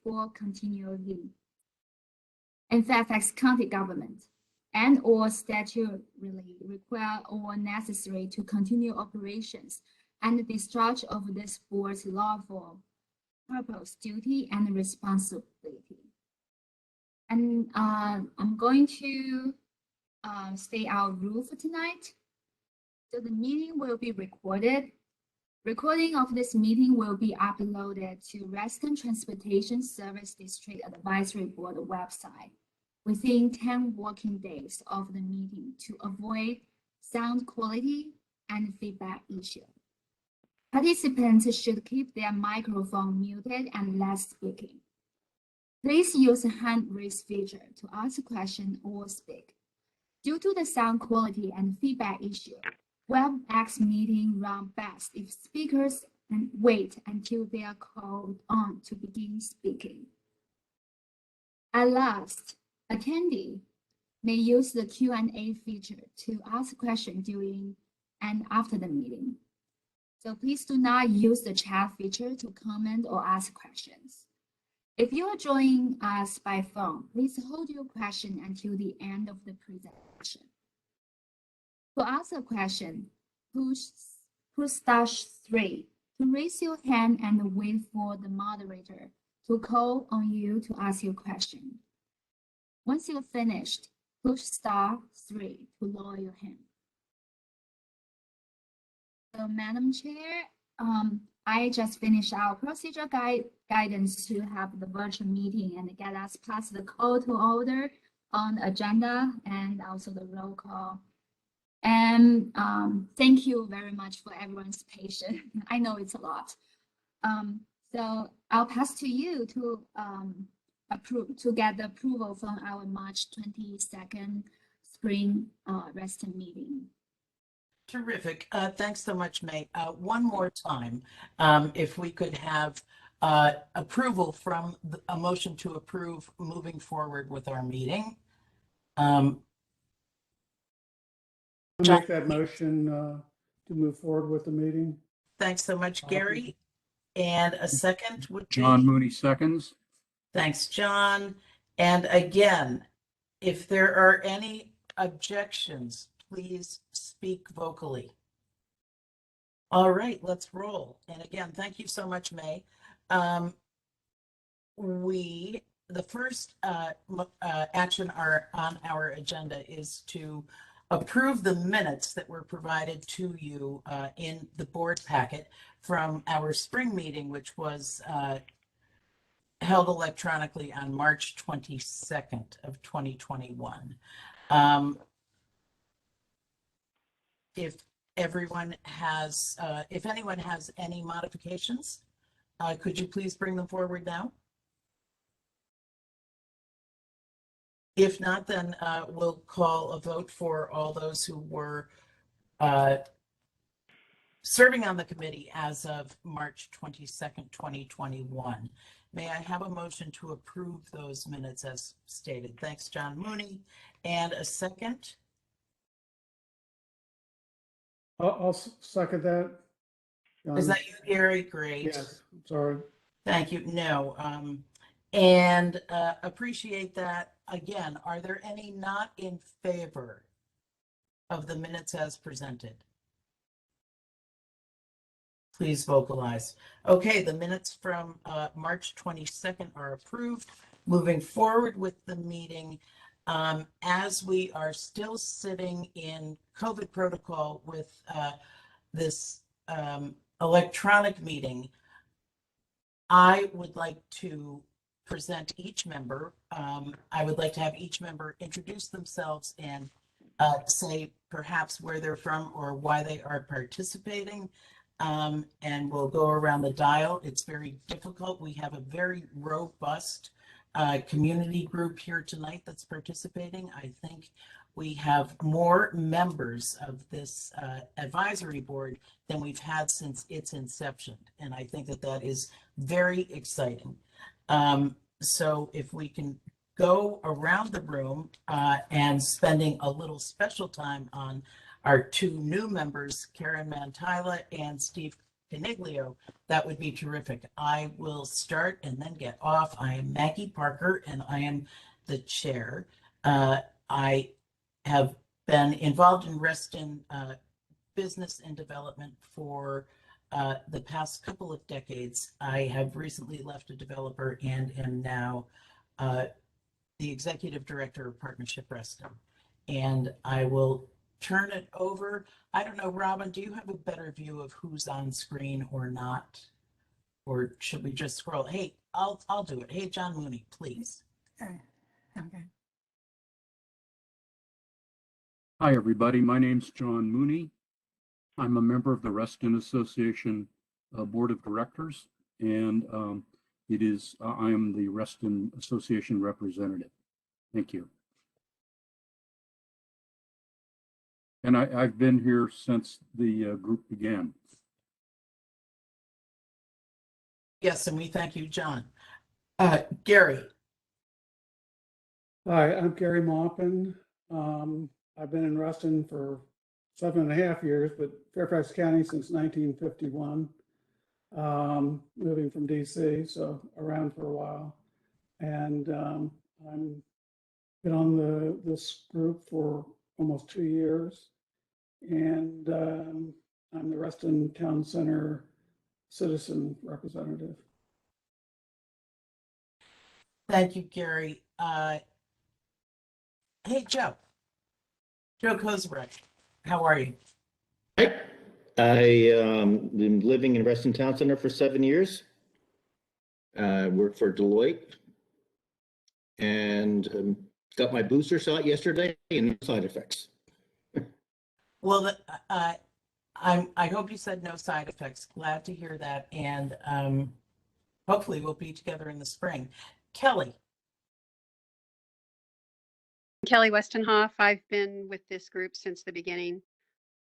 for continually in Fairfax County government and or statutorily require or necessary to continue operations and the discharge of this board's lawful purpose, duty, and responsibility. And I'm going to state our rule for tonight. So the meeting will be recorded. Recording of this meeting will be uploaded to Reston Transportation Service District Advisory Board website within 10 working days of the meeting to avoid sound quality and feedback issue. Participants should keep their microphone muted and less speaking. Please use the hand raise feature to ask a question or speak. Due to the sound quality and feedback issue, WebEx meeting run best if speakers wait until they are called on to begin speaking. At last, attendee may use the Q&A feature to ask questions during and after the meeting. So please do not use the chat feature to comment or ask questions. If you are joining us by phone, please hold your question until the end of the presentation. To ask a question, push *3 to raise your hand and wait for the moderator to call on you to ask your question. Once you're finished, push *3 to lower your hand. So, Madam Chair, I just finished our procedure guidance to have the virtual meeting and get us past the call to order on the agenda and also the roll call. And thank you very much for everyone's patience. I know it's a lot. So I'll pass to you to get the approval from our March 22nd spring Reston meeting. Terrific. Thanks so much, May. One more time, if we could have approval from a motion to approve moving forward with our meeting. Make that motion to move forward with the meeting. Thanks so much, Gary. And a second would be John Mooney seconds. Thanks, John. And again, if there are any objections, please speak vocally. All right, let's roll. And again, thank you so much, May. The first action on our agenda is to approve the minutes that were provided to you in the board packet from our spring meeting, which was held electronically on March 22nd of 2021. If anyone has any modifications, could you please bring them forward now? If not, then we'll call a vote for all those who were serving on the committee as of March 22nd, 2021. May I have a motion to approve those minutes as stated? Thanks, John Mooney. And a second? I'll second that. Is that you, Gary? Great. Yes, sorry. Thank you. No. And appreciate that. Again, are there any not in favor of the minutes as presented? Please vocalize. Okay, the minutes from March 22nd are approved. Moving forward with the meeting, as we are still sitting in COVID protocol with this electronic meeting, I would like to present each member. I would like to have each member introduce themselves and say perhaps where they're from or why they are participating. And we'll go around the dial. It's very difficult. We have a very robust community group here tonight that's participating. I think we have more members of this advisory board than we've had since its inception. And I think that that is very exciting. So if we can go around the room and spending a little special time on our two new members, Karen Mantila and Steve Coniglio, that would be terrific. I will start and then get off. I am Maggie Parker, and I am the chair. I have been involved in Reston business and development for the past couple of decades. I have recently left a developer and am now the executive director of Partnership Reston. And I will turn it over. I don't know, Robin, do you have a better view of who's on screen or not? Or should we just scroll? Hey, I'll do it. Hey, John Mooney, please. Okay. Hi, everybody. My name's John Mooney. I'm a member of the Reston Association Board of Directors, and I am the Reston Association representative. Thank you. And I've been here since the group began. Yes, and we thank you, John. Gary. Hi, I'm Gary Maupin. I've been in Reston for 7.5 years, but Fairfax County since 1951. Moving from DC, so around for a while. And I'm been on this group for almost 2 years. And I'm the Reston Town Center citizen representative. Thank you, Gary. Hey, Joe Kozarek, how are you? Hi. I been living in Reston Town Center for 7 years. I work for Deloitte and got my booster shot yesterday and no side effects. Well, I hope you said no side effects. Glad to hear that. And hopefully we'll be together in the spring. Kelly. Kelly Westenhoff. I've been with this group since the beginning.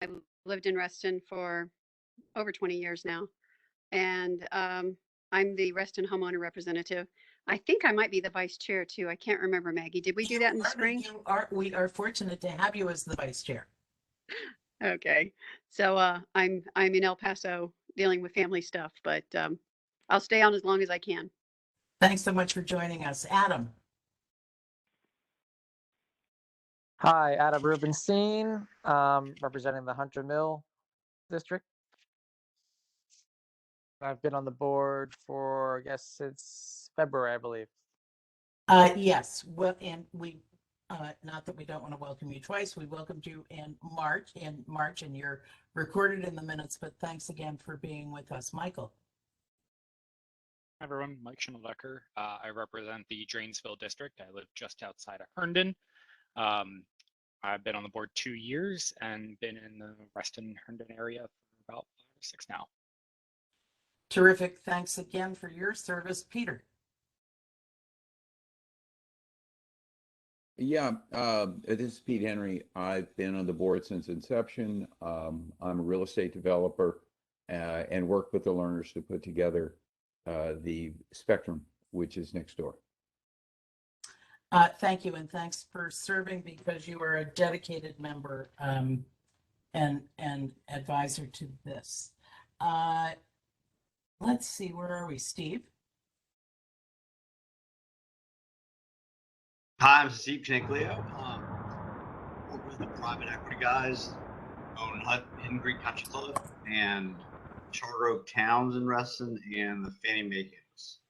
I've lived in Reston for over 20 years now. And I'm the Reston homeowner representative. I think I might be the vice chair too. I can't remember, Maggie. Did we do that in the spring? We are fortunate to have you as the vice chair. Okay. So I'm in El Paso dealing with family stuff, but I'll stay on as long as I can. Thanks so much for joining us. Adam. Hi, Adam Rubenstein, representing the Hunter Mill District. I've been on the board for, I guess, since February, I believe. Yes, well, and we, not that we don't want to welcome you twice, we welcomed you in March, and you're recorded in the minutes, but thanks again for being with us. Michael. Hi everyone, Mike Schimmeldecker. I represent the Drainsville district. I live just outside of Herndon. I've been on the board 2 years and been in the Reston Herndon area for about 5 or 6 now. Terrific. Thanks again for your service. Peter. Yeah, this is Pete Henry. I've been on the board since inception. I'm a real estate developer and work with the learners to put together the Spectrum, which is next door. Thank you, and thanks for serving because you are a dedicated member and advisor to this. Let's see, where are we, Steve? Hi, I'm Steve Coniglio. Work with the private equity guys, own Hidden Creek Country Club and Charter Oak Towns in Reston and the Fannie Mae campus.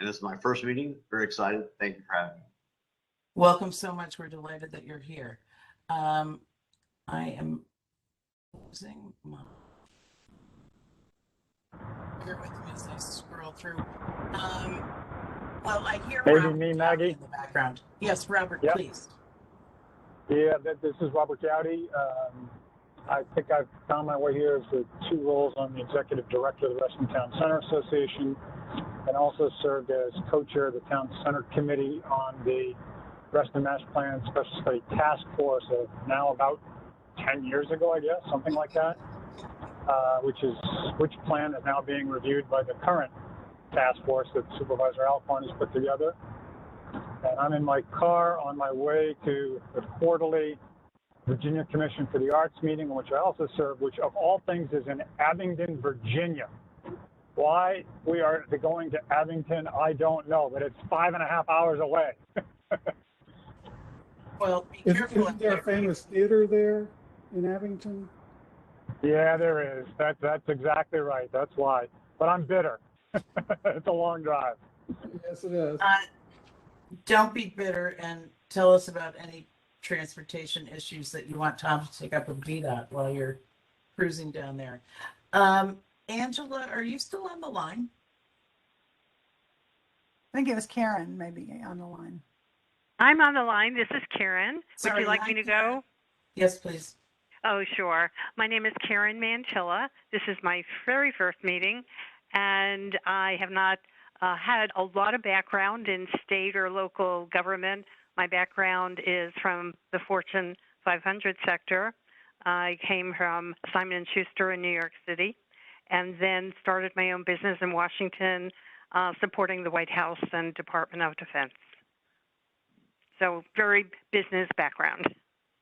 And this is my first meeting. Very excited. Thank you for having me. Welcome so much. We're delighted that you're here. I am closing my. Bear with me as I scroll through. Well, I hear Maybe Robert me, Maggie, in the background. Yes, Robert, Yep. please. Yeah, this is Robert Gowdy. I think I've found my way here as the 2 roles on the executive director of the Reston Town Center Association, and also served as co-chair of the Town Center Committee on the Reston Master Plan Special Study Task Force now about 10 years ago, I guess, something like that, which plan is now being reviewed by the current task force that Supervisor Alcorn has put together. And I'm in my car on my way to the quarterly Virginia Commission for the Arts meeting, in which I also serve, which of all things is in Abingdon, Virginia. Why we are going to Abington, I don't know, but it's 5.5 hours away. Well, be careful. Isn't there a famous theater there in Abington? Yeah, there is. That's exactly right. That's why. But I'm bitter. It's a long drive. Yes, it is. Don't be bitter and tell us about any transportation issues that you want Tom to take up with VDOT while you're cruising down there. Angela, are you still on the line? I think it was Karen maybe on the line. I'm on the line. This is Karen. Sorry, Would you like hi, me to Karen. go? Yes, please. Oh, sure. My name is Karen Mantilla. This is my very first meeting, and I have not had a lot of background in state or local government. My background is from the Fortune 500 sector. I came from Simon & Schuster in New York City, and then started my own business in Washington, supporting the White House and Department of Defense. So very business background.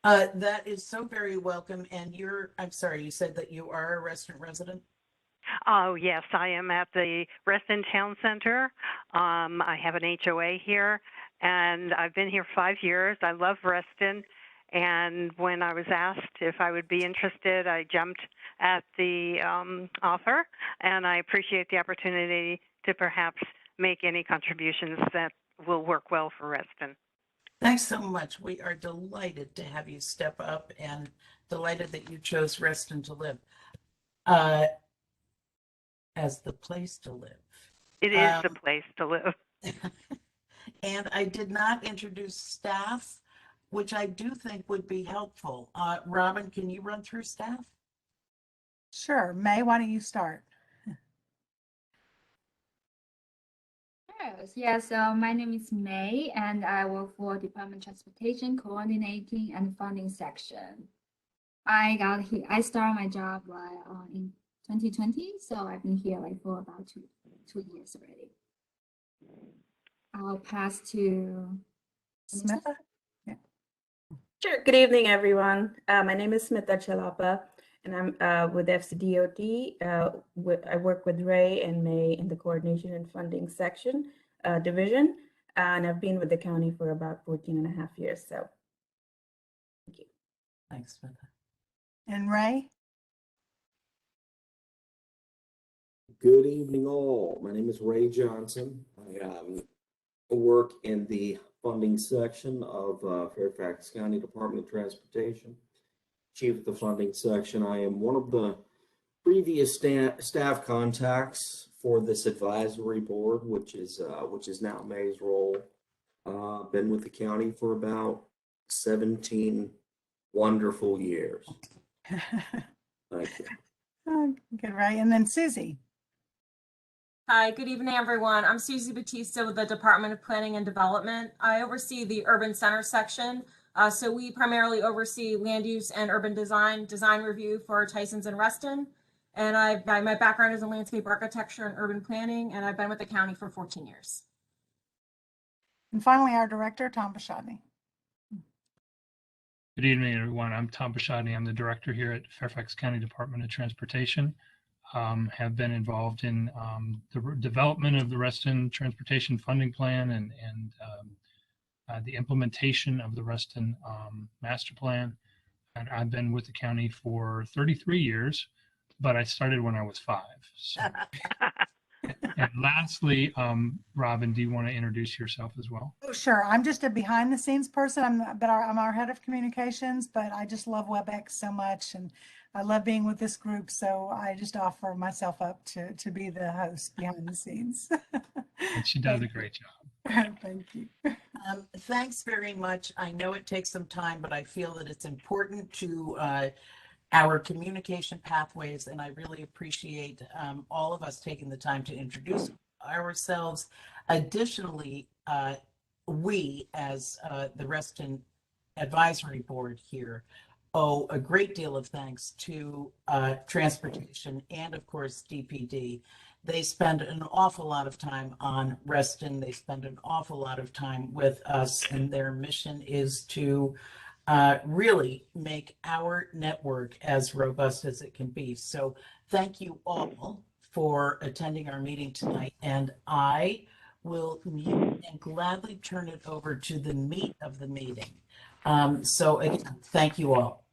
That is so very welcome. And I'm sorry, you said that you are a Reston resident? Oh, yes, I am at the Reston Town Center. I have an HOA here, and I've been here 5 years. I love Reston. And when I was asked if I would be interested, I jumped at the offer, and I appreciate the opportunity to perhaps make any contributions that will work well for Reston. Thanks so much. We are delighted to have you step up and delighted that you chose Reston to live as the place to live. It is the place to live. And I did not introduce staff, which I do think would be helpful. Robin, can you run through staff? Sure. May, why don't you start? Yeah, so my name is May, and I work for Department of Transportation Coordinating and Funding Section. I started my job in 2020, so I've been here for about two years already. I'll pass to Smitha? Sure. Good evening, everyone. My name is Smitha Chalapa, and I'm with FCDOT. I work with Ray and May in the Coordination and Funding Section division, and I've been with the county for about 14.5 years. So, thank you. Thanks, Smitha. And Ray? Good evening, all. My name is Ray Johnson. I work in the funding section of Fairfax County Department of Transportation. Chief of the funding section. I am one of the previous staff contacts for this advisory board, which is now May's role. Been with the county for about 17 wonderful years. Thank you. Oh, good, Ray. And then Susie. Hi, good evening, everyone. I'm Susie Batista with the Department of Planning and Development. I oversee the Urban Center section. So we primarily oversee land use and urban design review for Tysons and Reston. And my background is in landscape architecture and urban planning, and I've been with the county for 14 years. And finally, our director, Tom Bashadny. Good evening, everyone. I'm Tom Bashadny. I'm the director here at Fairfax County Department of Transportation. Have been involved in the development of the Reston Transportation Funding Plan and the implementation of the Reston Master Plan. And I've been with the county for 33 years, but I started when I was 5. So. And lastly, Robin, do you want to introduce yourself as well? Oh, sure. I'm just a behind the scenes person. I'm our head of communications, but I just love WebEx so much, and I love being with this group. So I just offer myself up to be the host behind the scenes. And she does a great job. Thank you. Thanks very much. I know it takes some time, but I feel that it's important to our communication pathways, and I really appreciate all of us taking the time to introduce ourselves. Additionally, we as the Reston Advisory Board here owe a great deal of thanks to transportation and of course DPD. They spend an awful lot of time on Reston. They spend an awful lot of time with us, and their mission is to really make our network as robust as it can be. So thank you all for attending our meeting tonight, and I will mute and gladly turn it over to the meat of the meeting. So again, thank you all.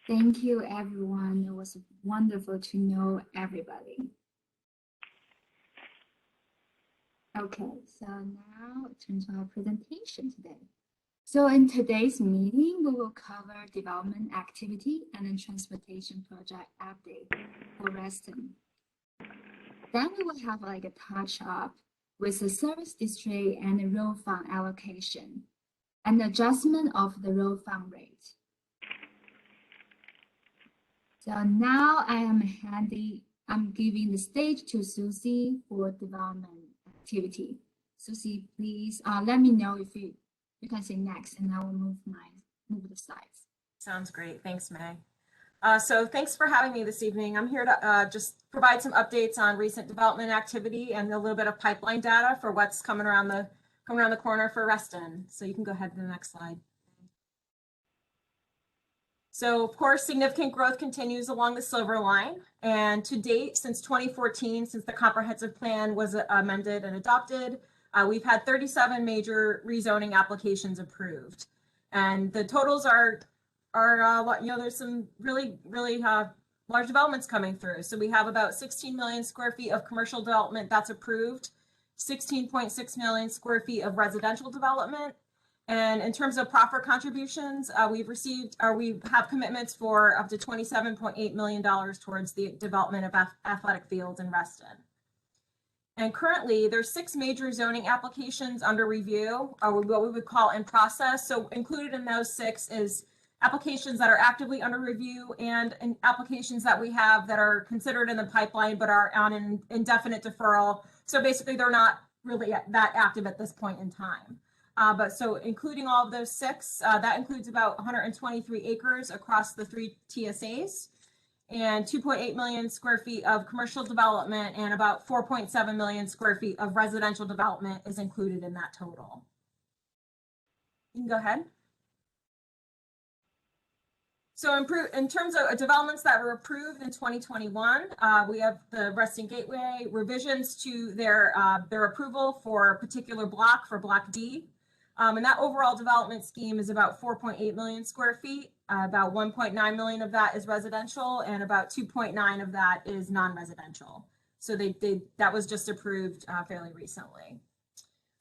Thank you, everyone. It was wonderful to know everybody. Okay, so now it turns to our presentation today. So in today's meeting, we will cover development activity and then transportation project update for Reston. Then we will have like a touch up with the service district and the road fund allocation and adjustment of the road fund rate. So now I'm giving the stage to Susie for development activity. Susie, please let me know if you can say next, and I will move the slides. Sounds great. Thanks, May. So thanks for having me this evening. I'm here to just provide some updates on recent development activity and a little bit of pipeline data for what's coming around the corner for Reston. So you can go ahead to the next slide. So of course, significant growth continues along the Silver Line. And to date, since 2014, since the comprehensive plan was amended and adopted, we've had 37 major rezoning applications approved. And the totals are there's some really large developments coming through. So we have about 16 million square feet of commercial development that's approved, 16.6 million square feet of residential development. And in terms of profit contributions, we have commitments for up to $27.8 million towards the development of athletic fields in Reston. And currently, there's 6 major zoning applications under review, or what we would call in process. So included in those 6 is applications that are actively under review and applications that we have that are considered in the pipeline but are on an indefinite deferral. So basically, they're not really that active at this point in time. But so including all of those 6, that includes about 123 acres across the 3 TSAs and 2.8 million square feet of commercial development and about 4.7 million square feet of residential development is included in that total. You can go ahead. So in terms of developments that were approved in 2021, we have the Reston Gateway revisions to their approval for a particular block, for Block D. And that overall development scheme is about 4.8 million square feet. About 1.9 million of that is residential and about 2.9 of that is non-residential. So that was just approved fairly recently.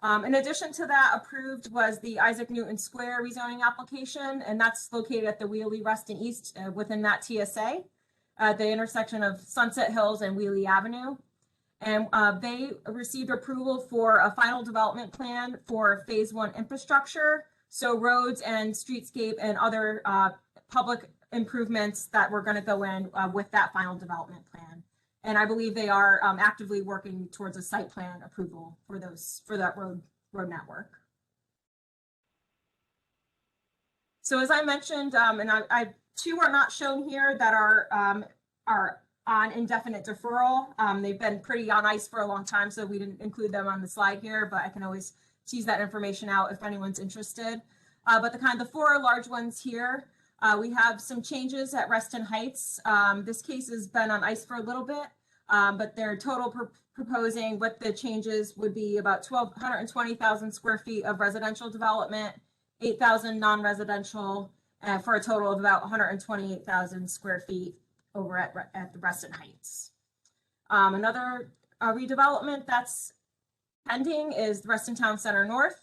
In addition to that, approved was the Isaac Newton Square rezoning application, and that's located at the Wheelie Reston East within that TSA, at the intersection of Sunset Hills and Wheelie Avenue. And they received approval for a final development plan for phase 1 infrastructure. So roads and streetscape and other public improvements that were going to go in with that final development plan. And I believe they are actively working towards a site plan approval for that road network. So as I mentioned, and I 2 are not shown here that are on indefinite deferral. They've been pretty on ice for a long time, so we didn't include them on the slide here, but I can always tease that information out if anyone's interested. But the 4 large ones here, we have some changes at Reston Heights. This case has been on ice for a little bit, but their total proposing with the changes would be about 120,000 square feet of residential development, 8,000 non-residential, for a total of about 128,000 square feet over at the Reston Heights. Another redevelopment that's pending is the Reston Town Center North.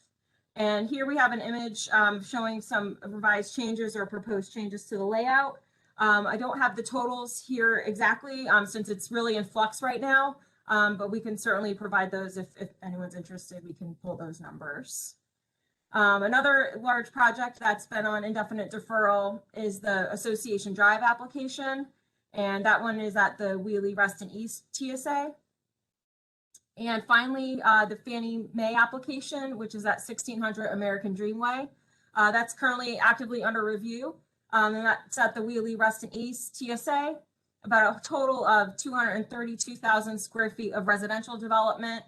And here we have an image showing some revised changes or proposed changes to the layout. I don't have the totals here exactly since it's really in flux right now, but we can certainly provide those if anyone's interested. We can pull those numbers. Another large project that's been on indefinite deferral is the Association Drive application. And that one is at the Wheelie Reston East TSA. And finally, the Fannie Mae application, which is at 1600 American Dreamway. That's currently actively under review. And that's at the Wheelie Reston East TSA. About a total of 232,000 square feet of residential development,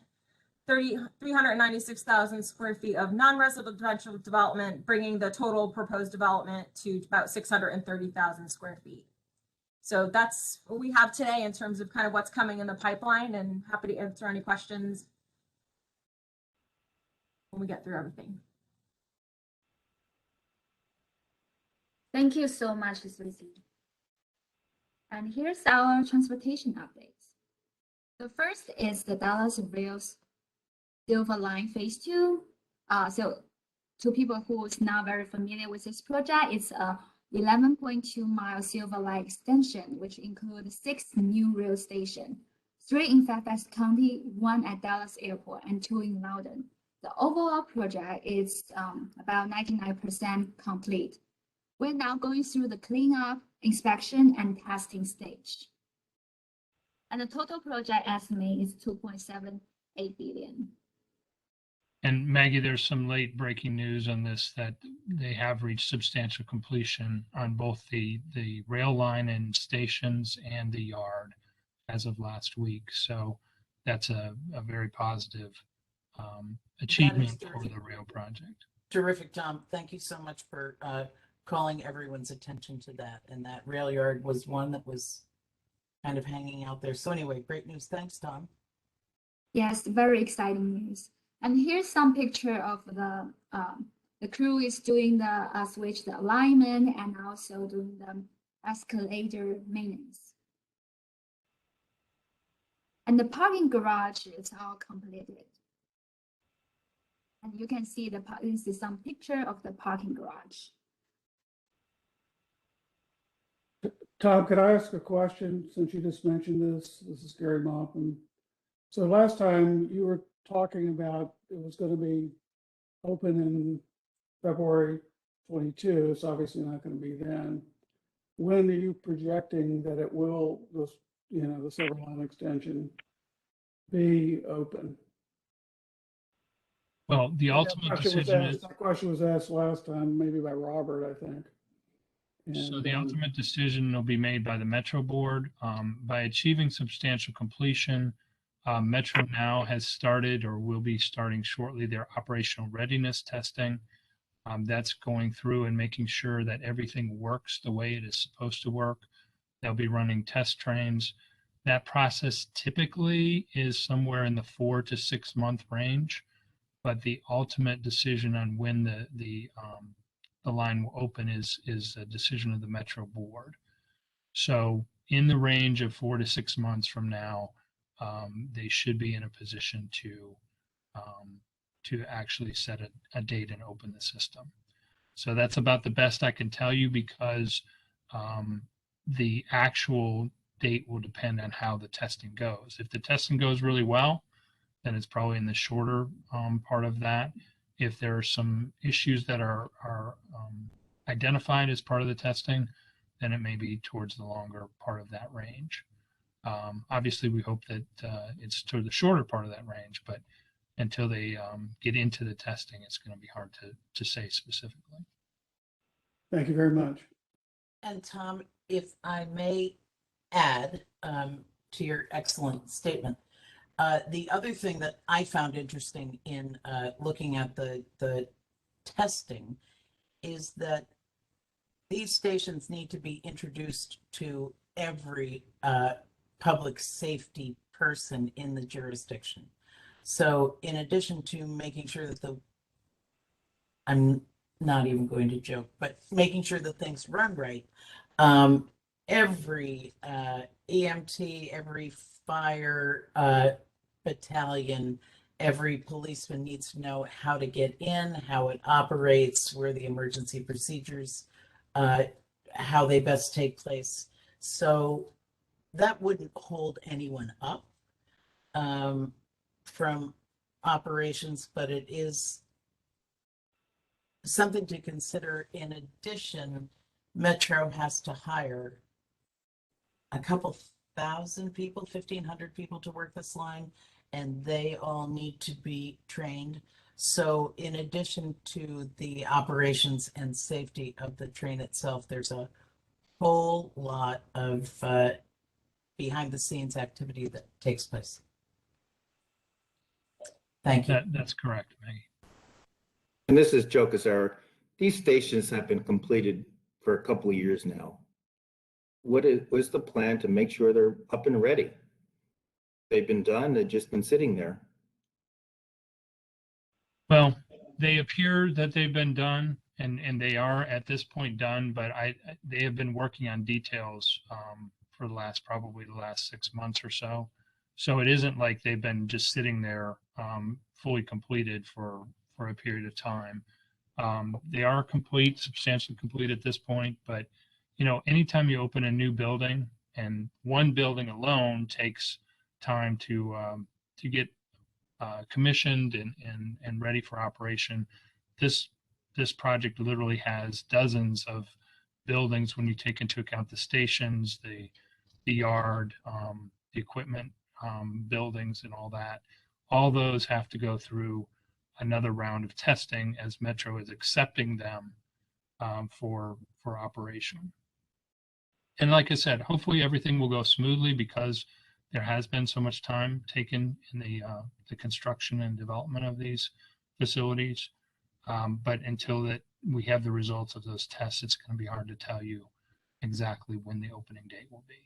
396,000 square feet of non-residential development, bringing the total proposed development to about 630,000 square feet. So that's what we have today in terms of kind of what's coming in the pipeline, and happy to answer any questions when we get through everything. Thank you so much, Susie. And here's our transportation updates. The first is the Dallas Rails Silver Line Phase 2. So to people who is not very familiar with this project, it's a 11.2-mile Silver Line extension, which includes 6 new rail stations, 3 in Fairfax County, 1 at Dallas Airport, and 2 in Loudon. The overall project is about 99% complete. We're now going through the cleanup, inspection, and testing stage. And the total project estimate is $2.78 billion. And Maggie, there's some late breaking news on this, that they have reached substantial completion on both the rail line and stations and the yard as of last week. So that's a very positive achievement for the rail project. Terrific, Tom. Thank you so much for calling everyone's attention to that. And that rail yard was one that was kind of hanging out there. So anyway, great news. Thanks, Tom. Yes, very exciting news. And here's some picture of the crew is doing the switch, the alignment, and also doing the escalator maintenance. And the parking garage is all completed. And you can see this is some picture of the parking garage. Tom, could I ask a question since you just mentioned this? This is Gary Maupin. So last time you were talking about it was going to be open in February 22. It's obviously not going to be then. When are you projecting that it will, the Silver Line extension, be open? Well, the ultimate decision is. That question was asked last time, maybe by Robert, I think. So the ultimate decision will be made by the Metro Board. By achieving substantial completion, Metro now has started or will be starting shortly their operational readiness testing. That's going through and making sure that everything works the way it is supposed to work. They'll be running test trains. That process typically is somewhere in the 4 to 6 month range, but the ultimate decision on when the line will open is a decision of the Metro Board. So in the range of 4 to 6 months from now, they should be in a position to actually set a date and open the system. So that's about the best I can tell you, because the actual date will depend on how the testing goes. If the testing goes really well, then it's probably in the shorter part of that. If there are some issues that are identified as part of the testing, then it may be towards the longer part of that range. Obviously, we hope that it's toward the shorter part of that range, but until they get into the testing, it's going to be hard to say specifically. Thank you very much. And Tom, if I may add to your excellent statement, the other thing that I found interesting in looking at the testing is that these stations need to be introduced to every public safety person in the jurisdiction. So in addition to making sure that I'm not even going to joke, but making sure that things run right, every EMT, every fire battalion, every policeman needs to know how to get in, how it operates, where the emergency procedures, how they best take place. So that wouldn't hold anyone up from operations, but it is something to consider. In addition, Metro has to hire a couple thousand people, 1,500 people to work this line, and they all need to be trained. So in addition to the operations and safety of the train itself, there's a whole lot of behind the scenes activity that takes place. Thank you. That's correct, Maggie. And this is Joe Casara. These stations have been completed for a couple of years now. What's the plan to make sure they're up and ready? They've been done, they've just been sitting there. Well, they appear that they've been done, and they are at this point done, but they have been working on details for probably the last 6 months or so. So it isn't like they've been just sitting there fully completed for a period of time. They are complete, substantially complete at this point, but anytime you open a new building, and one building alone takes time to get commissioned and ready for operation. This project literally has dozens of buildings when you take into account the stations, the yard, the equipment buildings, and all that. All those have to go through another round of testing as Metro is accepting them for operation. And like I said, hopefully everything will go smoothly because there has been so much time taken in the construction and development of these facilities. But until we have the results of those tests, it's going to be hard to tell you exactly when the opening date will be.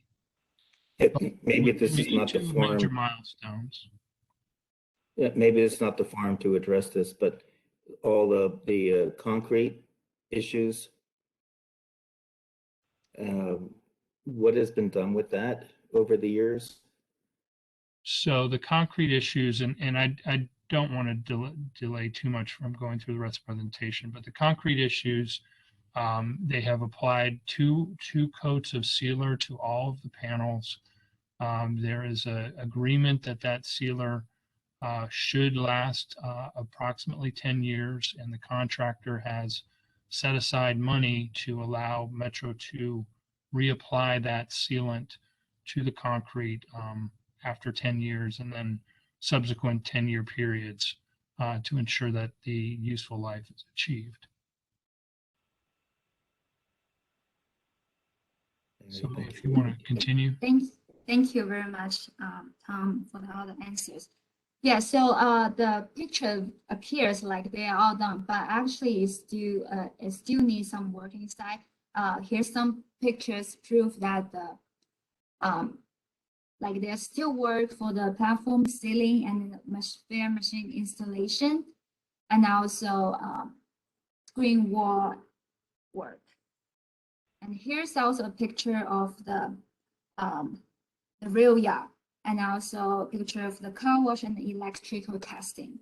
Maybe this is not the Two forum. major milestones. Yeah, maybe it's not the forum to address this, but all the concrete issues, what has been done with that over the years? So the concrete issues, and I don't want to delay too much from going through the rest of the presentation, but the concrete issues, they have applied two coats of sealer to all of the panels. There is an agreement that sealer should last approximately 10 years, and the contractor has set aside money to allow Metro to reapply that sealant to the concrete after 10 years, and then subsequent 10-year periods to ensure that the useful life is achieved. So if you want to continue. Thank you very much, Tom, for all the answers. Yeah, so the picture appears like they are all done, but actually it still needs some work inside. Here's some pictures prove that like there's still work for the platform ceiling and spare machine installation, and also screen wall work. And here's also a picture of the rail yard, and also a picture of the car wash and the electrical testing.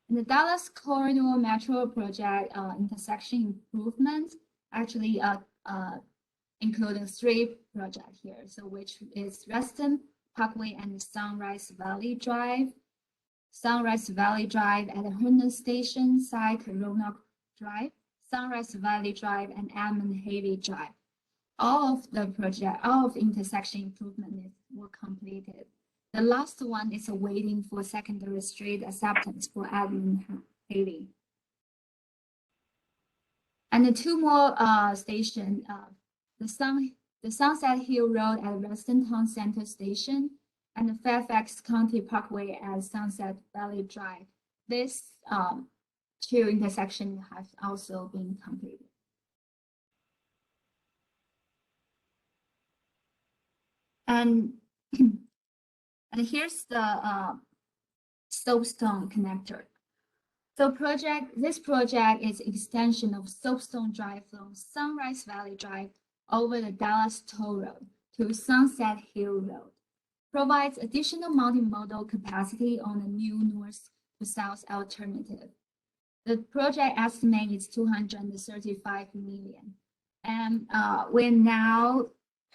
And the Dallas Corridor Metro Project intersection improvement actually including 3 projects here, so which is Reston, Parkway, and Sunrise Valley Drive. Sunrise Valley Drive at the Herndon Station site, Roanoke Drive, Sunrise Valley Drive, and Almond Heavy Drive. All of the intersection improvements were completed. The last one is waiting for secondary street acceptance for Almond Heavy. And the 2 more stations, the Sunset Hill Road at Reston Town Center Station and the Fairfax County Parkway at Sunset Valley Drive. This 2 intersections have also been completed. And here's the Soapstone connector. So this project is extension of Soapstone Drive from Sunrise Valley Drive over the Dallas Toll Road to Sunset Hill Road. Provides additional multimodal capacity on the new north to south alternative. The project estimate is $235 million. And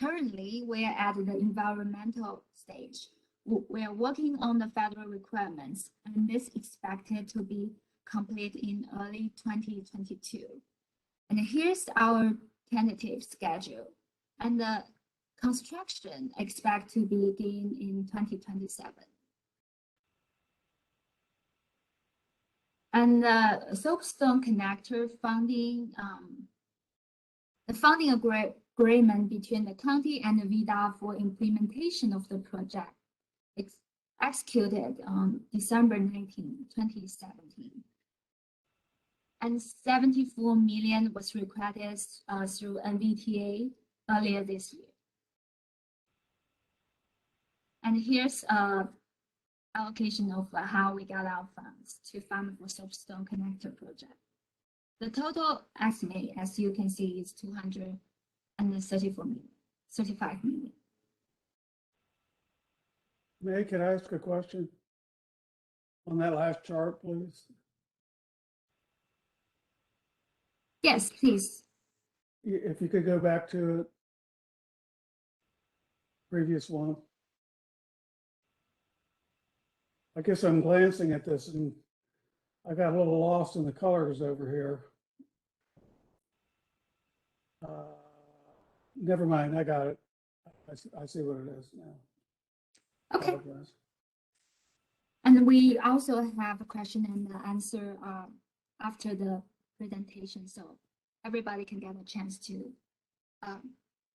currently we're at the environmental stage. We're working on the federal requirements, and this is expected to be complete in early 2022. And here's our tentative schedule. And the construction expect to begin in 2027. And the Soapstone connector funding, the funding agreement between the county and the VDOT for implementation of the project executed on December 19, 2017. And 74 million was requested through NVTA earlier this year. And here's allocation of how we got our funds to fund for Soapstone Connector project. The total estimate, as you can see, is 35 million. May, can I ask a question? On that last chart, please. Yes, please. If you could go back to it. Previous one. I guess I'm glancing at this and I got a little lost in the colors over here. Never mind, I got it. I see what it is now. Okay. Apologize. And we also have a question and answer after the presentation, so everybody can get a chance to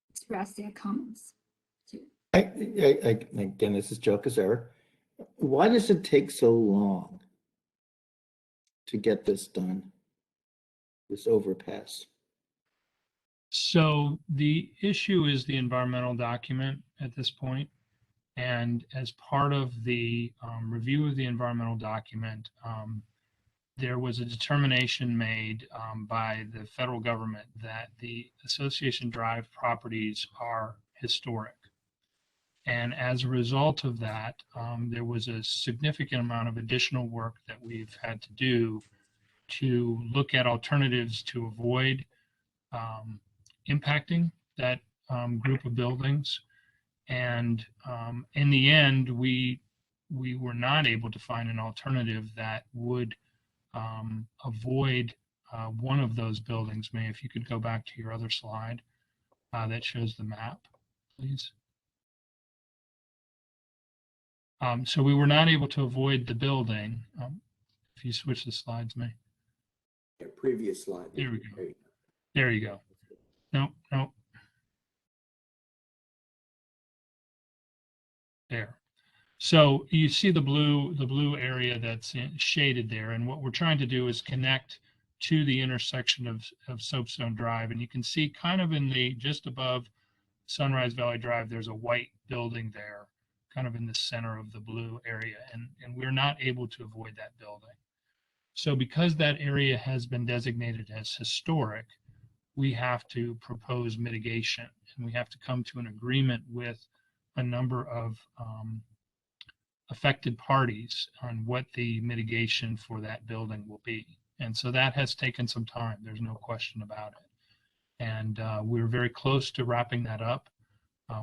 express their comments too. Again, this is Joe Kazera. Why does it take so long to get this done, this overpass? So the issue is the environmental document at this point. And as part of the review of the environmental document, there was a determination made by the federal government that the Association Drive properties are historic. And as a result of that, there was a significant amount of additional work that we've had to do to look at alternatives to avoid impacting that group of buildings. And in the end, we were not able to find an alternative that would avoid one of those buildings. May, if you could go back to your other slide that shows the map, please. So we were not able to avoid the building. If you switch the slides, May. Yeah, previous slide. There we go. There you go. No. There. So you see the blue area that's shaded there, and what we're trying to do is connect to the intersection of Soapstone Drive, and you can see kind of in the just above Sunrise Valley Drive, there's a white building there, kind of in the center of the blue area, and we're not able to avoid that building. So because that area has been designated as historic, we have to propose mitigation, and we have to come to an agreement with a number of affected parties on what the mitigation for that building will be. And so that has taken some time. There's no question about it. And we're very close to wrapping that up.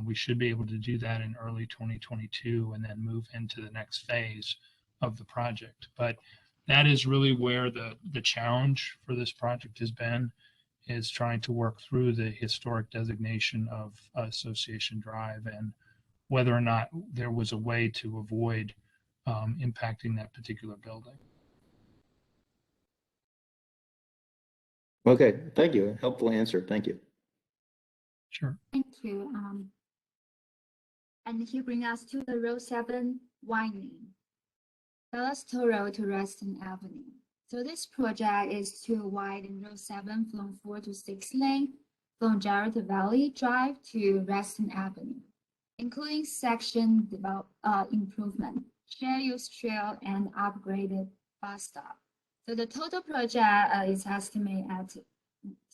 We should be able to do that in early 2022 and then move into the next phase of the project. But that is really where the challenge for this project has been, is trying to work through the historic designation of Association Drive and whether or not there was a way to avoid impacting that particular building. Okay, thank you. Helpful answer. Thank you. Sure. Thank you. And he brings us to the Road 7 widening, Dallas Toll Road to Reston Avenue. So this project is to widen Road 7 from 4 to 6 lane from Jarrett Valley Drive to Reston Avenue, including section improvement, shared use trail, and upgraded bus stop. So the total project is estimated at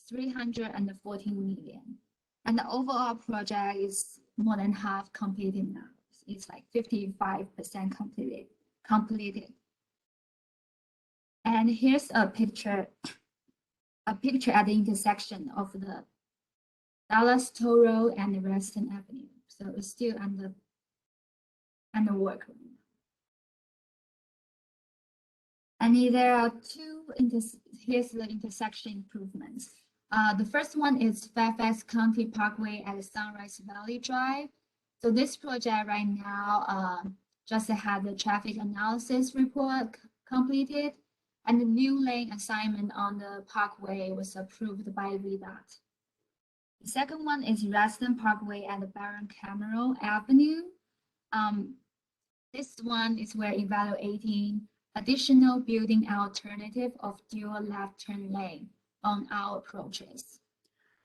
314 million. And the overall project is more than half completed now. It's like 55% completed. And here's a picture at the intersection of the Dallas Toll Road and the Reston Avenue. So it's still under work. And there are here's the intersection improvements. The first one is Fairfax County Parkway at Sunrise Valley Drive. So this project right now just had the traffic analysis report completed, and the new lane assignment on the Parkway was approved by VDOT. The second one is Reston Parkway at the Baron Cameron Avenue. This one is we're evaluating additional building alternative of dual left turn lane on our approaches.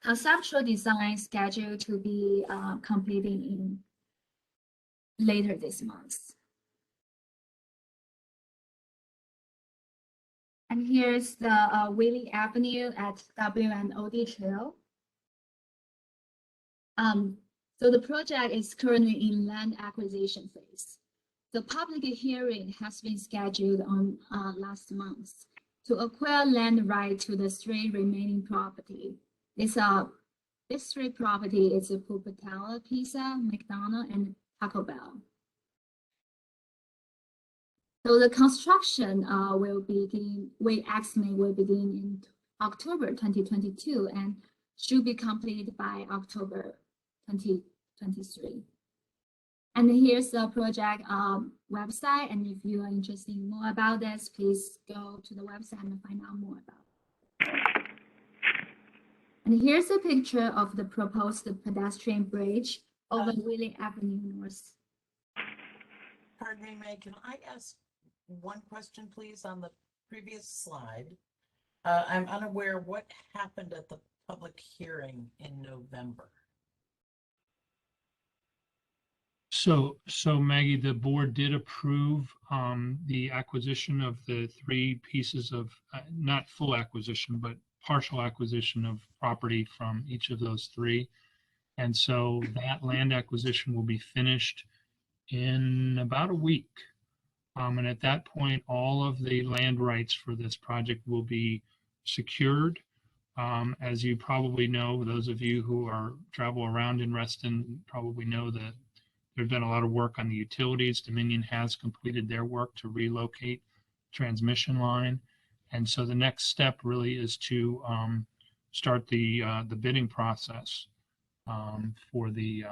Conceptual design scheduled to be completed in later this month. And here's the Wheeling Avenue at W&OD Trail. So the project is currently in land acquisition phase. The public hearing has been scheduled on last month to acquire land right to the three remaining property. This three property is a Pupatella Pizza, McDonald, and Taco Bell. So the construction will begin, we estimate will begin in October 2022 and should be completed by October 2023. And here's the project website. And if you are interested in more about this, please go to the website and find out more about it. And here's a picture of the proposed pedestrian bridge over Wheeling Avenue North. Pardon me, May, can I ask one question, please, on the previous slide? I'm unaware what happened at the public hearing in November. So Maggie, the board did approve the acquisition of the three pieces of, not full acquisition, but partial acquisition of property from each of those three. And so that land acquisition will be finished in about a week. And at that point, all of the land rights for this project will be secured. As you probably know, those of you who travel around in Reston probably know that there's been a lot of work on the utilities. Dominion has completed their work to relocate transmission line. And so the next step really is to start the bidding process for the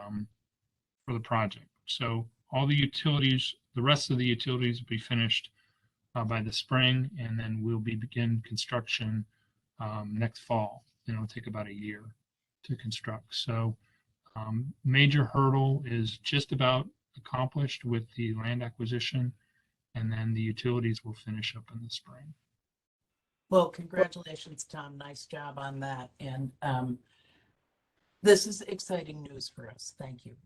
project. So all the utilities, the rest of the utilities will be finished by the spring, and then we'll begin construction next fall. It'll take about a year to construct. So major hurdle is just about accomplished with the land acquisition, and then the utilities will finish up in the spring. Well, congratulations, Tom. Nice job on that. And this is exciting news for us. Thank you.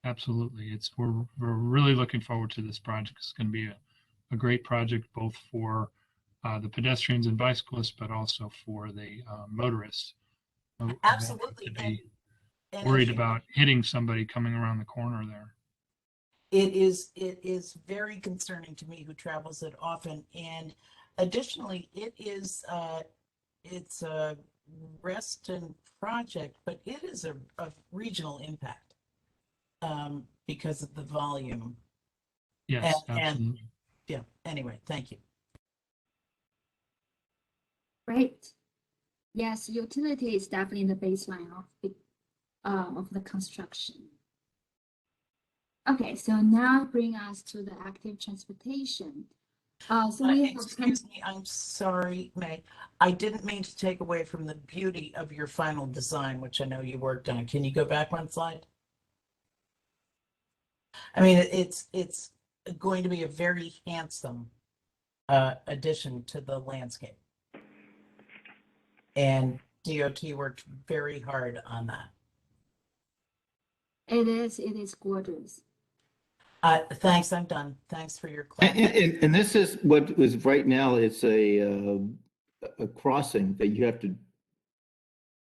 Absolutely. We're really looking forward to this project. It's going to be a great project, both for the pedestrians and bicyclists, but also for the motorists. Absolutely. And worried about hitting somebody coming around the corner there. It is very concerning to me, who travels it often. And additionally, it's a Reston project, but it is a regional impact because of the volume. Yes, absolutely. Yeah, anyway, thank you. Right. Yes, utility is definitely the baseline of the construction. Okay, so now bring us to the active transportation. So we have excuse me, I'm sorry, May. I didn't mean to take away from the beauty of your final design, which I know you worked on. Can you go back one slide? I mean, it's going to be a very handsome addition to the landscape. And DOT worked very hard on that. It is gorgeous. Thanks, I'm done. Thanks for your clarity. And this is what is right now, it's a crossing that you have to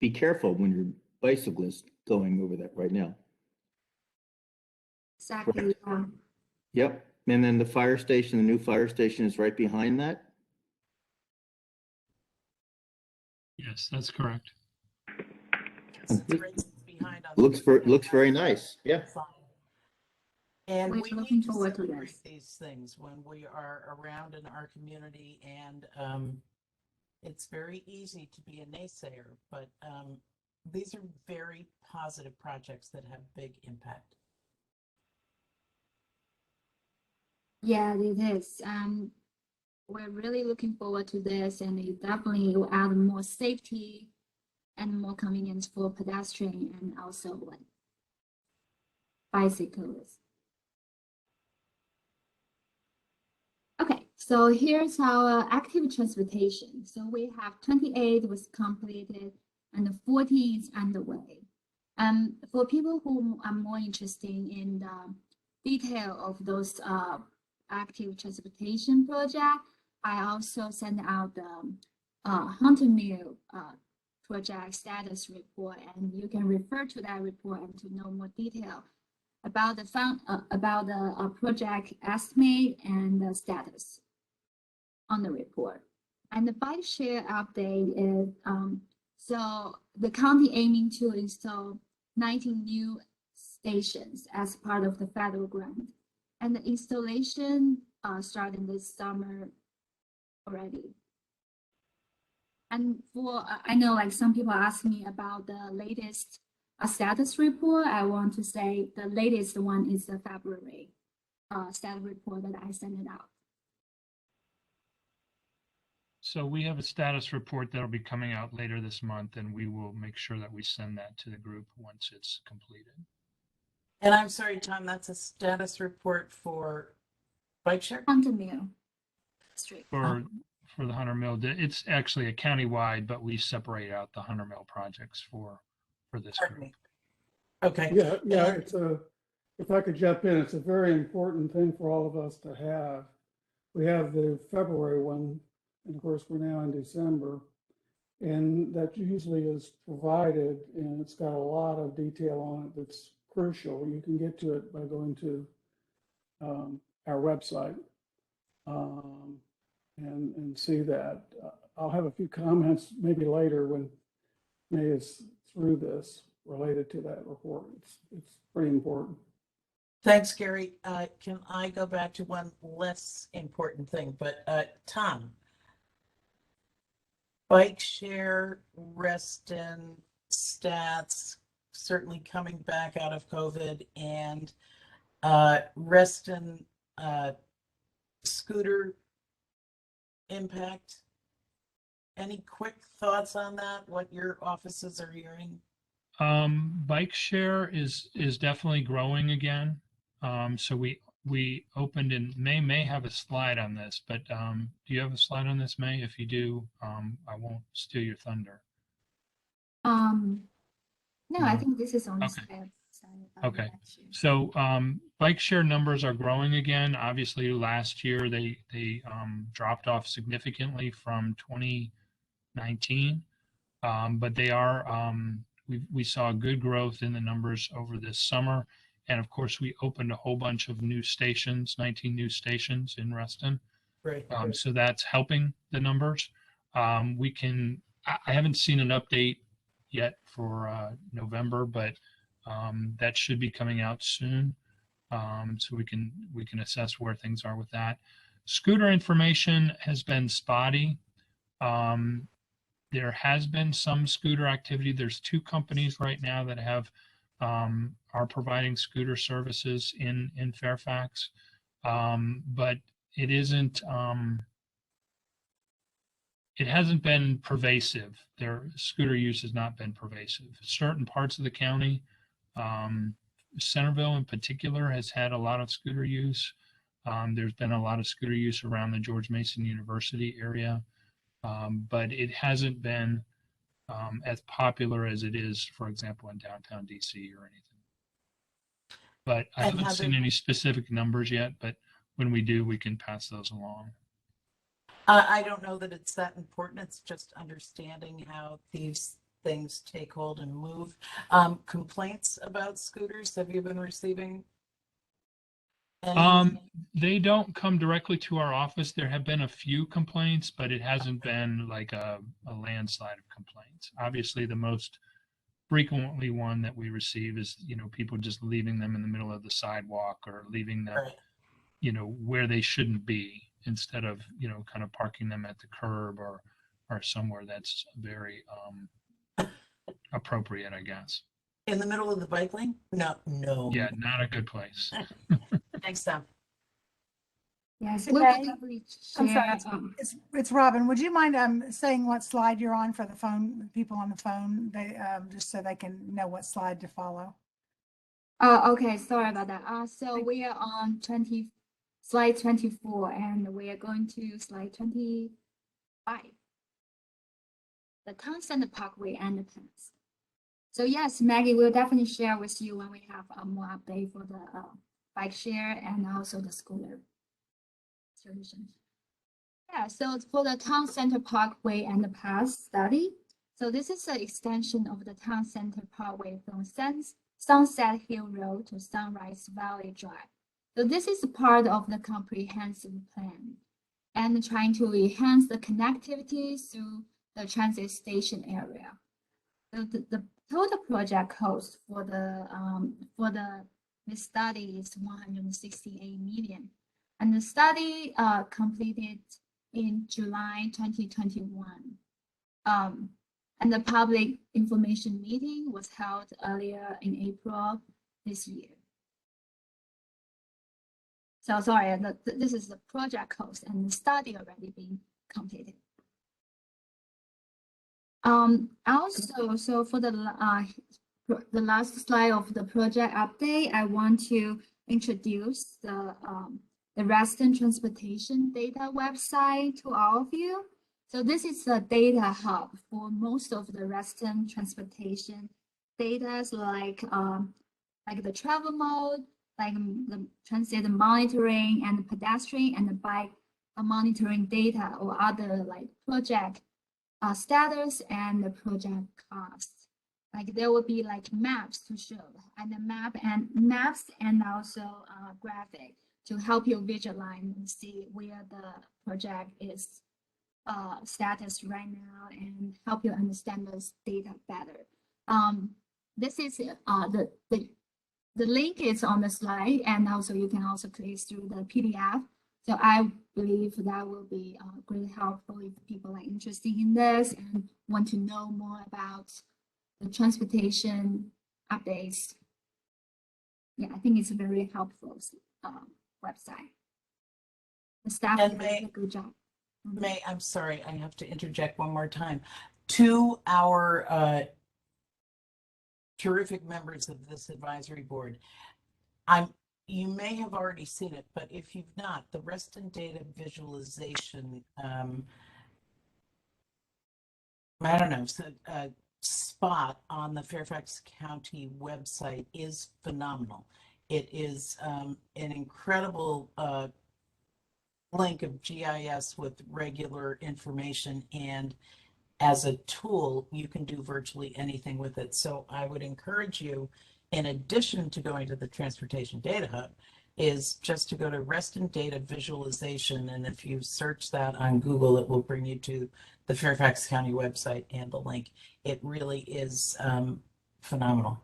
be careful when you're bicyclists going over that right now. Exactly. Yep. And then the fire station, the new fire station is right behind that. Yes, that's correct. Looks very nice. Yeah. And We're we looking need to forward to celebrate this. these things when we are around in our community, and it's very easy to be a naysayer, but these are very positive projects that have big impact. Yeah, it is. We're really looking forward to this, and it definitely will add more safety and more convenience for pedestrian and also like bicyclists. So here's our active transportation. So we have 28 was completed and 14 is underway. For people who are more interested in the detail of those active transportation project, I also sent out the Hunter Mill project status report, and you can refer to that report and to know more detail about the project estimate and the status on the report. And the bike share update is so the county aiming to install 19 new stations as part of the federal grant, and the installation starting this summer already. And for I know like some people ask me about the latest status report. I want to say the latest one is the February status report that I sent it out. So we have a status report that'll be coming out later this month, and we will make sure that we send that to the group once it's completed. And I'm sorry, Tom, that's a status report for bike share? Hunter Mill Street. For the Hunter Mill, it's actually a countywide, but we separate out the Hunter Mill projects for this group. Okay. Yeah, it's if I could jump in, it's a very important thing for all of us to have. We have the February one, and of course we're now in December, and that usually is provided, and it's got a lot of detail on it that's crucial. You can get to it by going to our website and see that. I'll have a few comments maybe later when May is through this related to that report. It's pretty important. Thanks, Gary. Can I go back to one less important thing? But Tom, bike share, Reston, stats, certainly coming back out of COVID, and Reston scooter impact. Any quick thoughts on that? What your offices are hearing? Bike share is definitely growing again. So we opened in May have a slide on this, but do you have a slide on this, May? If you do, I won't steal your thunder. No, I think this is on the Okay. side. Okay. So bike share numbers are growing again. Obviously, last year they dropped off significantly from 2019, but they are. We saw good growth in the numbers over this summer, and of course, we opened a whole bunch of new stations, 19 new stations in Reston. Right. So that's helping the numbers. I haven't seen an update yet for November, but that should be coming out soon, so we can assess where things are with that. Scooter information has been spotty. There has been some scooter activity. There's 2 companies right now that have are providing scooter services in Fairfax, but it isn't. It hasn't been pervasive. Their scooter use has not been pervasive. Certain parts of the county, Centerville in particular, has had a lot of scooter use. There's been a lot of scooter use around the George Mason University area, but it hasn't been as popular as it is, for example, in downtown DC or anything. But I haven't seen any specific numbers yet, but when we do, we can pass those along. I don't know that it's that important. It's just understanding how these things take hold and move. Complaints about scooters, have you been receiving any? They don't come directly to our office. There have been a few complaints, but it hasn't been like a landslide of complaints. Obviously, the most frequently one that we receive is, people just leaving them in the middle of the sidewalk or leaving them, where they shouldn't be, instead of, kind of parking them at the curb or somewhere that's very appropriate, I guess. In the middle of the bike lane? No. Yeah, not a good place. Thanks, Tom. Yes, I'm sorry, it's Robin. Would you mind saying what slide you're on for the phone, people on the phone, they just so they can know what slide to follow? Okay, sorry about that. So we are on 27 slide 24, and we are going to slide 25. The town center parkway and the plans. So yes, Maggie will definitely share with you when we have more update for the bike share and also the scooter solution. Yeah, so for the town center parkway and the path study, so this is an extension of the town center parkway from Sunset Hill Road to Sunrise Valley Drive. So this is part of the comprehensive plan and trying to enhance the connectivity through the transit station area. So the total project cost for the study is 168 million, and the study completed in July 2021. And the public information meeting was held earlier in April this year. So sorry, this is the project cost, and the study already been completed. Also, so for the last slide of the project update, I want to introduce the Reston Transportation Data website to all of you. So this is the data hub for most of the Reston transportation data, like the travel mode, like the transit monitoring and the pedestrian and the bike monitoring data, or other like project status and the project cost. Like there will be like maps to show, and the maps and also graphic to help you visualize and see where the project is status right now and help you understand this data better. This is the link is on the slide, and also you can also click through the PDF. So I believe that will be great helpful if people are interested in this and want to know more about the transportation updates. Yeah, I think it's a very helpful website. The staff did a good job. I'm sorry, I have to interject one more time. To our terrific members of this advisory board, you may have already seen it, but if you've not, the Reston data visualization, I don't know, spot on the Fairfax County website is phenomenal. It is an incredible link of GIS with regular information, and as a tool, you can do virtually anything with it. So I would encourage you, in addition to going to the Transportation Data Hub, is just to go to Reston Data Visualization, and if you search that on Google, it will bring you to the Fairfax County website and the link. It really is phenomenal.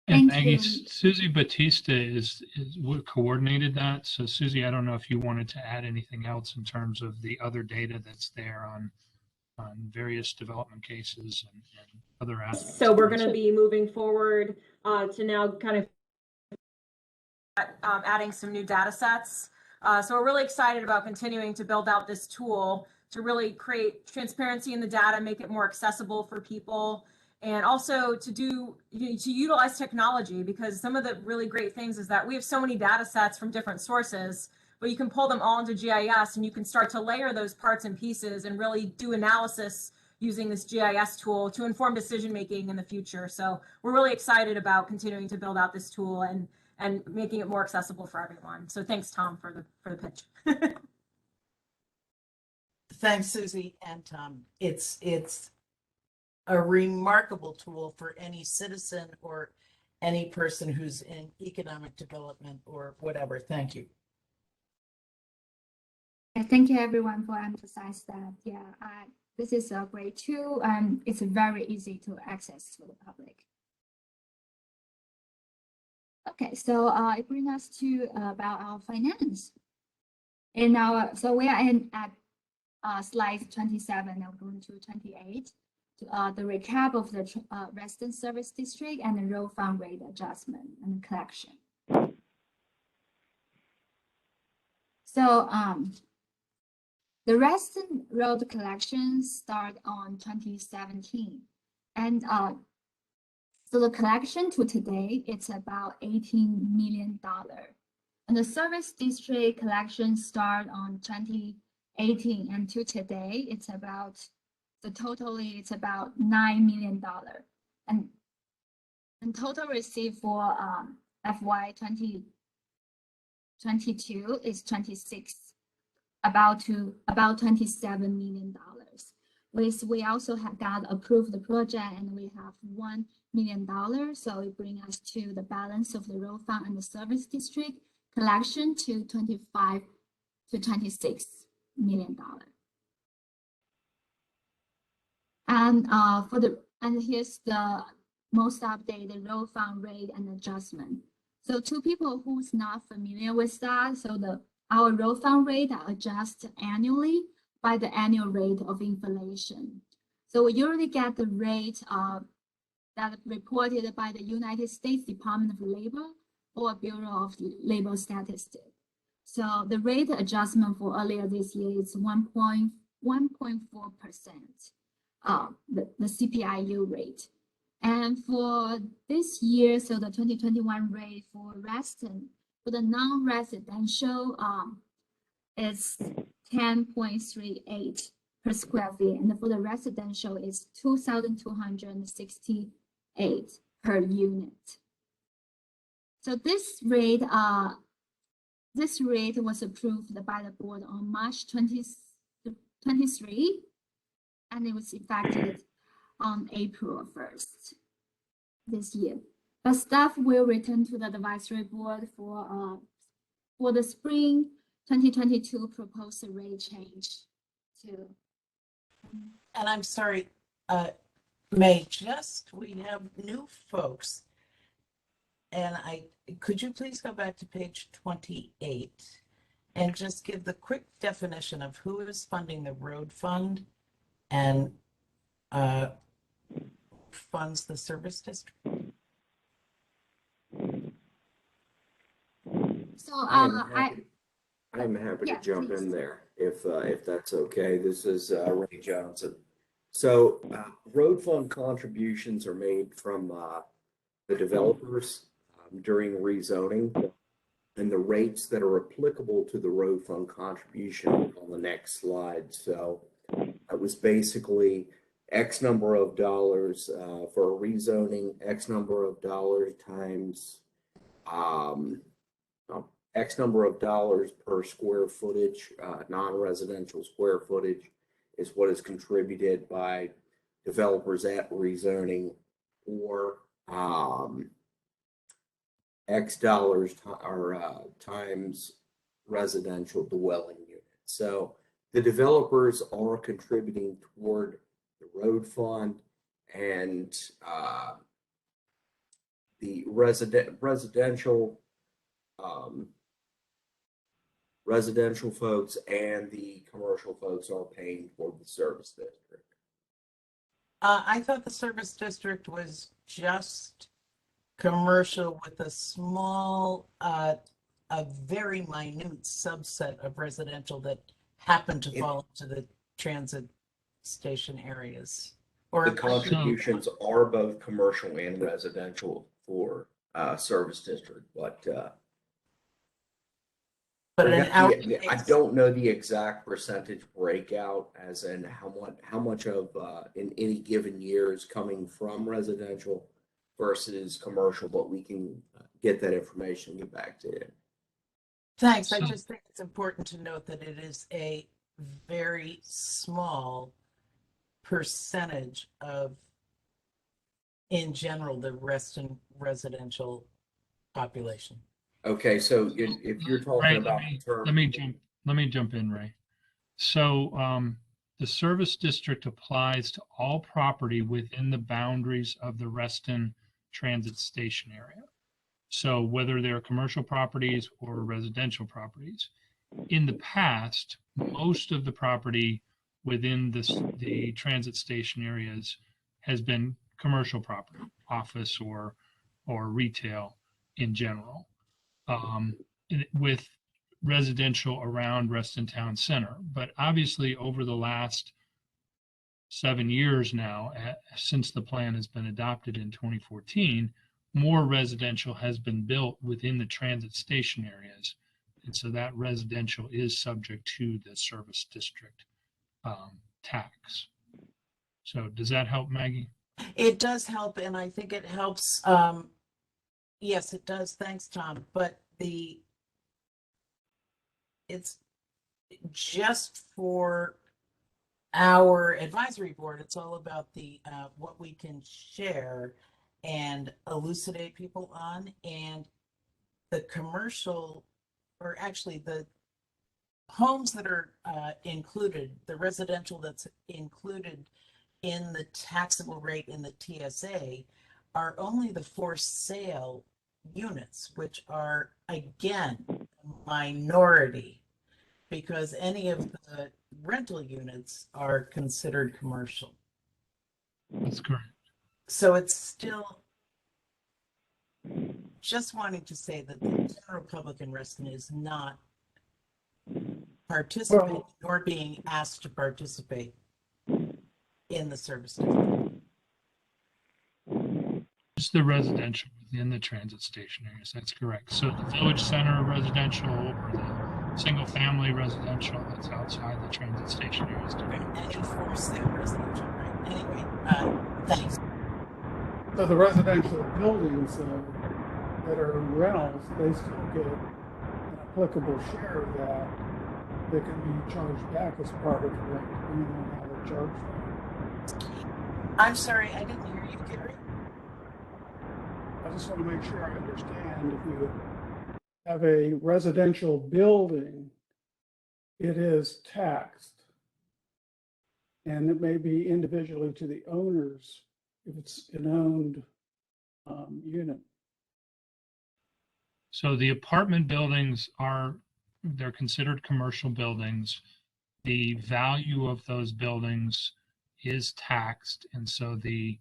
And Maggie, Susie Batista is what coordinated that. So Susie, I don't know if you wanted to add anything else in terms of the other data that's there on various development cases and other aspects. So we're going to be moving forward to now kind of adding some new data sets. So we're really excited about continuing to build out this tool to really create transparency in the data, make it more accessible for people, and also to utilize technology, because some of the really great things is that we have so many data sets from different sources, but you can pull them all into GIS and you can start to layer those parts and pieces and really do analysis using this GIS tool to inform decision making in the future. So we're really excited about continuing to build out this tool and making it more accessible for everyone. So thanks, Tom, for the pitch. Thanks, Susie and Tom. It's a remarkable tool for any citizen or any person who's in economic development or whatever. Thank you. Thank you, everyone, for emphasizing that. Yeah, this is a great tool, and it's very easy to access to the public. Okay, so it brings us to about our finance. And now, so we are at slide 27. Now going to 28. The recap of the Reston Service District and the road fund rate adjustment and collection. So the Reston road collections start on 2017, and so the collection to today, it's about $18 million. And the service district collection start on 2018, and to today, it's about it's about $9 million. And total receipt for FY 2022 is about $27 million. We also have got approved the project, and we have $1 million. So it brings us to the balance of the road fund and the service district collection to $25 to $26 million. And here's the most updated road fund rate and adjustment. So to people who's not familiar with that, so our road fund rate are adjusted annually by the annual rate of inflation. So we usually get the rate that reported by the United States Department of Labor or Bureau of Labor Statistics. So the rate adjustment for earlier this year is 1.4%, the CPIU rate. And for this year, so the 2021 rate for Reston, for the non-residential, is 10.38 per square feet, and for the residential is 2,268 per unit. So this rate was approved by the board on March 23, and it was effective on April 1st this year. But staff will return to the advisory board for the spring 2022 proposed rate change to. And I'm sorry, May, we have new folks. And could you please go back to page 28 and just give the quick definition of who is funding the road fund and funds the service district? So I'm happy to jump in there if that's okay. This is Ray Johnson. So road fund contributions are made from the developers during rezoning, and the rates that are applicable to the road fund contribution on the next slide. So it was basically X number of dollars for a rezoning, X number of dollars times X number of dollars per square footage, non-residential square footage is what is contributed by developers at rezoning, or X dollars times residential dwelling unit. So the developers are contributing toward the road fund, and the residential folks and the commercial folks are paying toward the service district. I thought the service district was just commercial with a small, a very minute subset of residential that happened to fall into the transit station areas. Or the contributions are both commercial and residential for service district, but I don't know the exact percentage breakout, as in how much of in any given year is coming from residential versus commercial, but we can get that information and get back to you. Thanks. I just think it's important to note that it is a very small percentage of, in general, the Reston residential population. Okay, so if you're talking Ray, about let me jump in, Ray. So the service district applies to all property within the boundaries of the Reston transit station area. So whether they're commercial properties or residential properties. In the past, most of the property within the transit station areas has been commercial property, office or retail in general, with residential around Reston Town Center. But obviously over the last 7 years now, since the plan has been adopted in 2014, more residential has been built within the transit station areas. And so that residential is subject to the service district tax. So does that help, Maggie? It does help, and I think it helps. Yes, it does. Thanks, Tom. But it's just for our advisory board. It's all about the what we can share and elucidate people on, and the commercial, or actually the homes that are included, the residential that's included in the taxable rate in the TSA are only the for sale units, which are again minority, because any of the rental units are considered commercial. That's correct. So it's still just wanting to say that the general public in Reston is not participating nor being asked to participate in the service district. It's the residential within the transit station areas. That's correct. So the village center residential or the single family residential that's outside the transit station areas. Any for sale residential, right? Anyway, thanks. So the residential buildings that are rentals, they still get an applicable share of that. They can be charged back as part of the rent, depending on how they're charged. I'm sorry, I didn't hear you, Gary. I just want to make sure I understand. If you have a residential building, it is taxed. And it may be individually to the owners if it's an owned unit. So the apartment buildings they're considered commercial buildings. The value of those buildings is taxed. And so the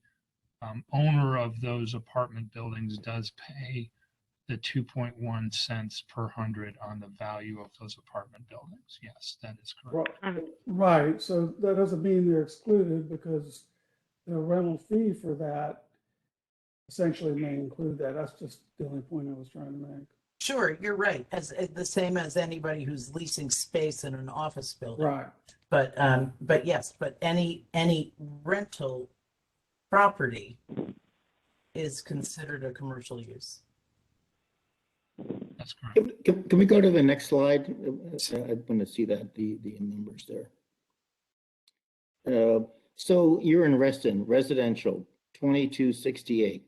owner of those apartment buildings does pay the 2.1 cents per hundred on the value of those apartment buildings. Yes, that is correct. Right. So that doesn't mean they're excluded, because the rental fee for that essentially may include that. That's just the only point I was trying to make. Sure, you're right. As the same as anybody who's leasing space in an office building. Right. But yes, but any rental property is considered a commercial use. That's correct. Can we go to the next slide? I want to see that, the numbers there. So you're in Reston, residential, 2268.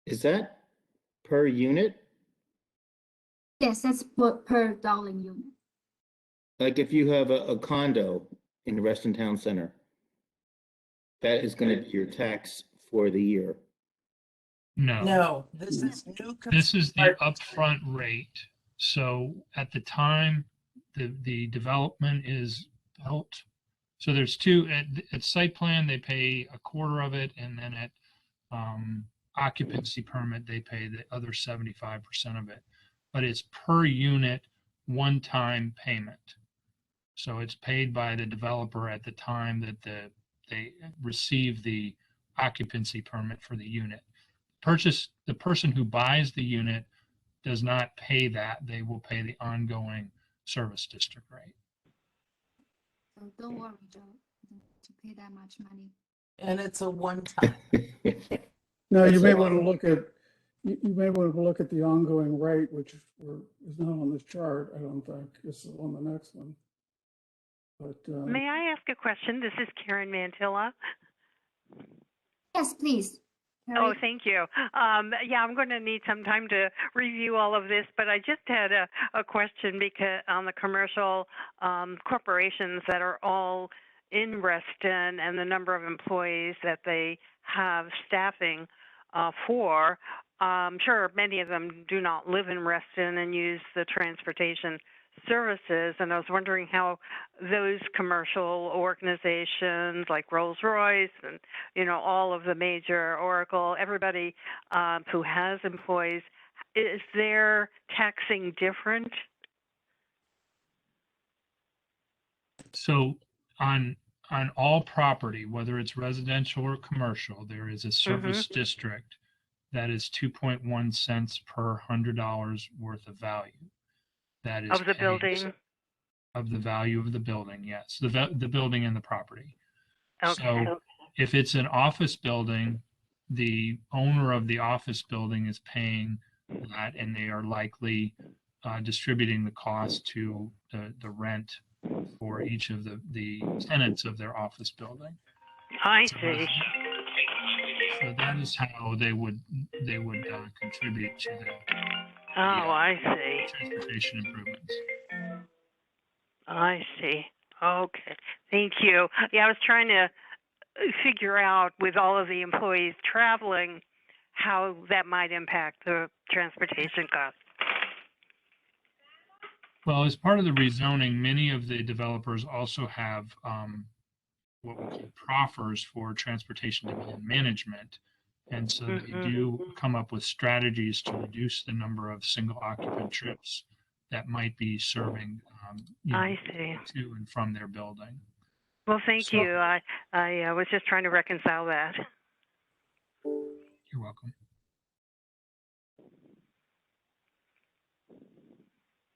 Is that per unit? Yes, that's per dwelling unit. Like if you have a condo in Reston Town Center, that is going to be your tax for the year. No. No, this is new. This is the upfront rate. So at the time the development is built, so there's two at site plan, they pay a quarter of it, and then at occupancy permit, they pay the other 75% of it. But it's per unit, one-time payment. So it's paid by the developer at the time that they receive the occupancy permit for the unit. The person who buys the unit does not pay that. They will pay the ongoing service district rate. So don't worry, Joe, to pay that much money. And it's a one-time. No, you may want to look at the ongoing rate, which is not on this chart. I don't think it's on the next one. But may I ask a question? This is Karen Mantilla. Yes, please. Oh, thank you. Yeah, I'm going to need some time to review all of this, but I just had a question because on the commercial corporations that are all in Reston and the number of employees that they have staffing for. I'm sure many of them do not live in Reston and use the transportation services, and I was wondering how those commercial organizations like Rolls-Royce and all of the major Oracle, everybody who has employees, is their taxing different? So on all property, whether it's residential or commercial, there is a service district that is 2.1 cents per $100 worth of value. That is Of the paid building? of the value of the building, yes, the building and the property. Okay. So if it's an office building, the owner of the office building is paying that, and they are likely distributing the cost to the rent for each of the tenants of their office building. I So see. So that is how they would contribute to the I see. transportation improvements. I see. Okay. Thank you. Yeah, I was trying to figure out with all of the employees traveling how that might impact the transportation costs. Well, as part of the rezoning, many of the developers also have what we call proffers for transportation demand management. And so they do come up with strategies to reduce the number of single occupant trips that might be serving I see. to and from their building. Well, thank you. I was just trying to reconcile that. You're welcome.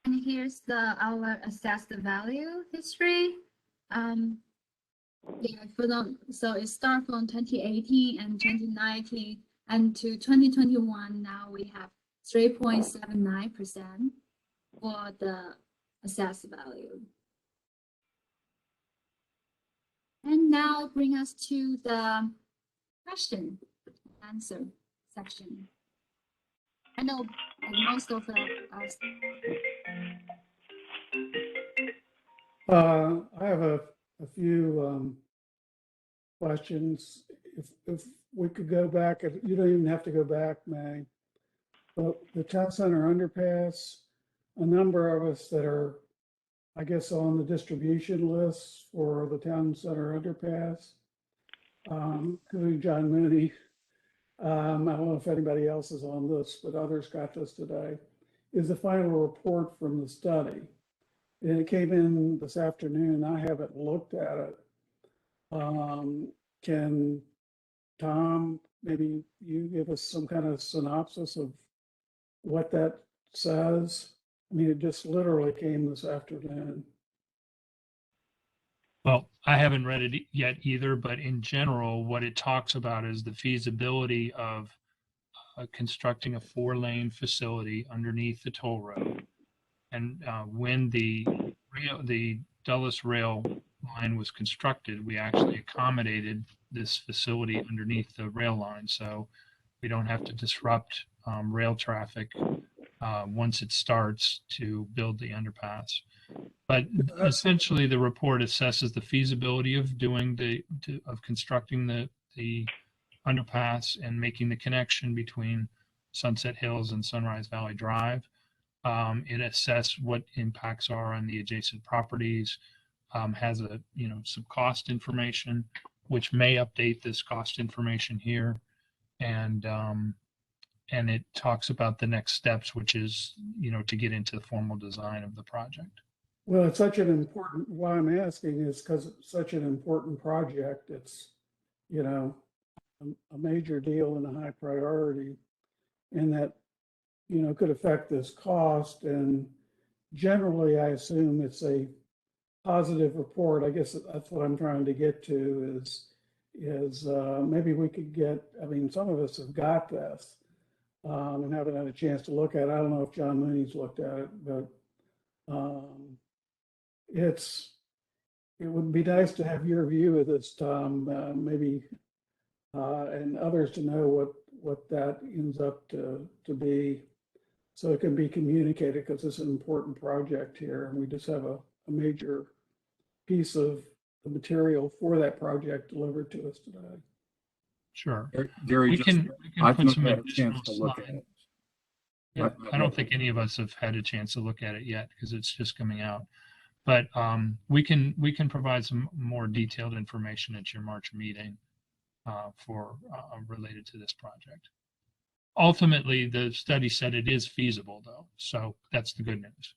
And here's our assessed value history. So it starts from 2018 and 2019 and to 2021. Now we have 3.79% for the assessed value. And now bring us to the question and answer section. I know most of us. I have a few questions. If we could go back, you don't even have to go back, May. But the town center underpass, a number of us that are, I guess, on the distribution list for the town center underpass, including John Mooney. I don't know if anybody else is on this, but others got this today, is the final report from the study. And it came in this afternoon. I haven't looked at it. Can Tom, maybe you give us some kind of synopsis of what that says? I mean, it just literally came this afternoon. Well, I haven't read it yet either, but in general, what it talks about is the feasibility of constructing a 4-lane facility underneath the toll road. And when the Dulles Rail line was constructed, we actually accommodated this facility underneath the rail line, so we don't have to disrupt rail traffic once it starts to build the underpass. But essentially, the report assesses the feasibility of constructing the underpass and making the connection between Sunset Hills and Sunrise Valley Drive. It assessed what impacts are on the adjacent properties, has some cost information, which may update this cost information here, and it talks about the next steps, which is to get into the formal design of the project. Well, it's such an important, why I'm asking is because it's such an important project. It's, a major deal and a high priority, and that, could affect this cost. And generally, I assume it's a positive report. I guess that's what I'm trying to get to is maybe we could get, I mean, some of us have got this and haven't had a chance to look at it. I don't know if John Mooney's looked at it, but it would be nice to have your view of this, Tom, maybe, and others to know what that ends up to be, so it can be communicated, because it's an important project here, and we just have a major piece of the material for that project delivered to us today. Sure. Gary, we can put some had a chance to look at slides. it. Yeah, I don't think any of us have had a chance to look at it yet because it's just coming out. But we can provide some more detailed information at your March meeting for related to this project. Ultimately, the study said it is feasible, though, so that's the good news.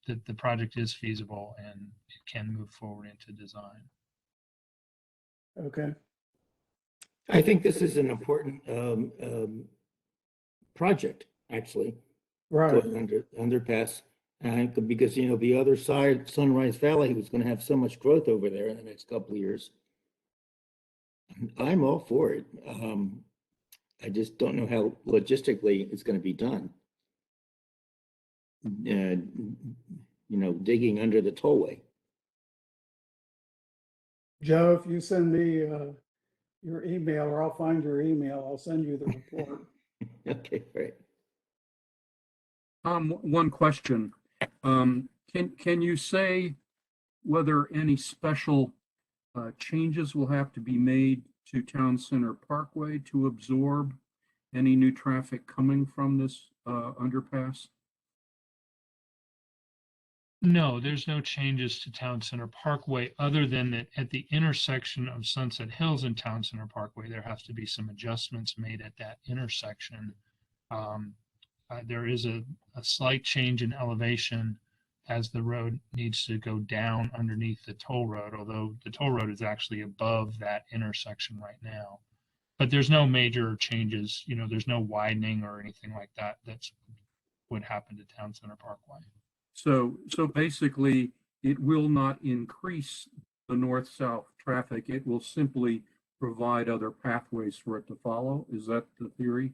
That the project is feasible and it can move forward into design. Okay. I think this is an important project, actually, Right. going under underpass. Because, you know, the other side, Sunrise Valley, was going to have so much growth over there in the next couple of years. I'm all for it. I just don't know how logistically it's going to be done. You know, digging under the tollway. Joe, if you send me your email, or I'll find your email, I'll send you the report. Okay, great. One question. Can you say whether any special changes will have to be made to Town Center Parkway to absorb any new traffic coming from this underpass? No, there's no changes to Town Center Parkway other than that at the intersection of Sunset Hills and Town Center Parkway, there has to be some adjustments made at that intersection. There is a slight change in elevation as the road needs to go down underneath the toll road, although the toll road is actually above that intersection right now. But there's no major changes, you know, there's no widening or anything like that that's would happen to Town Center Parkway. So basically, it will not increase the north-south traffic. It will simply provide other pathways for it to follow. Is that the theory?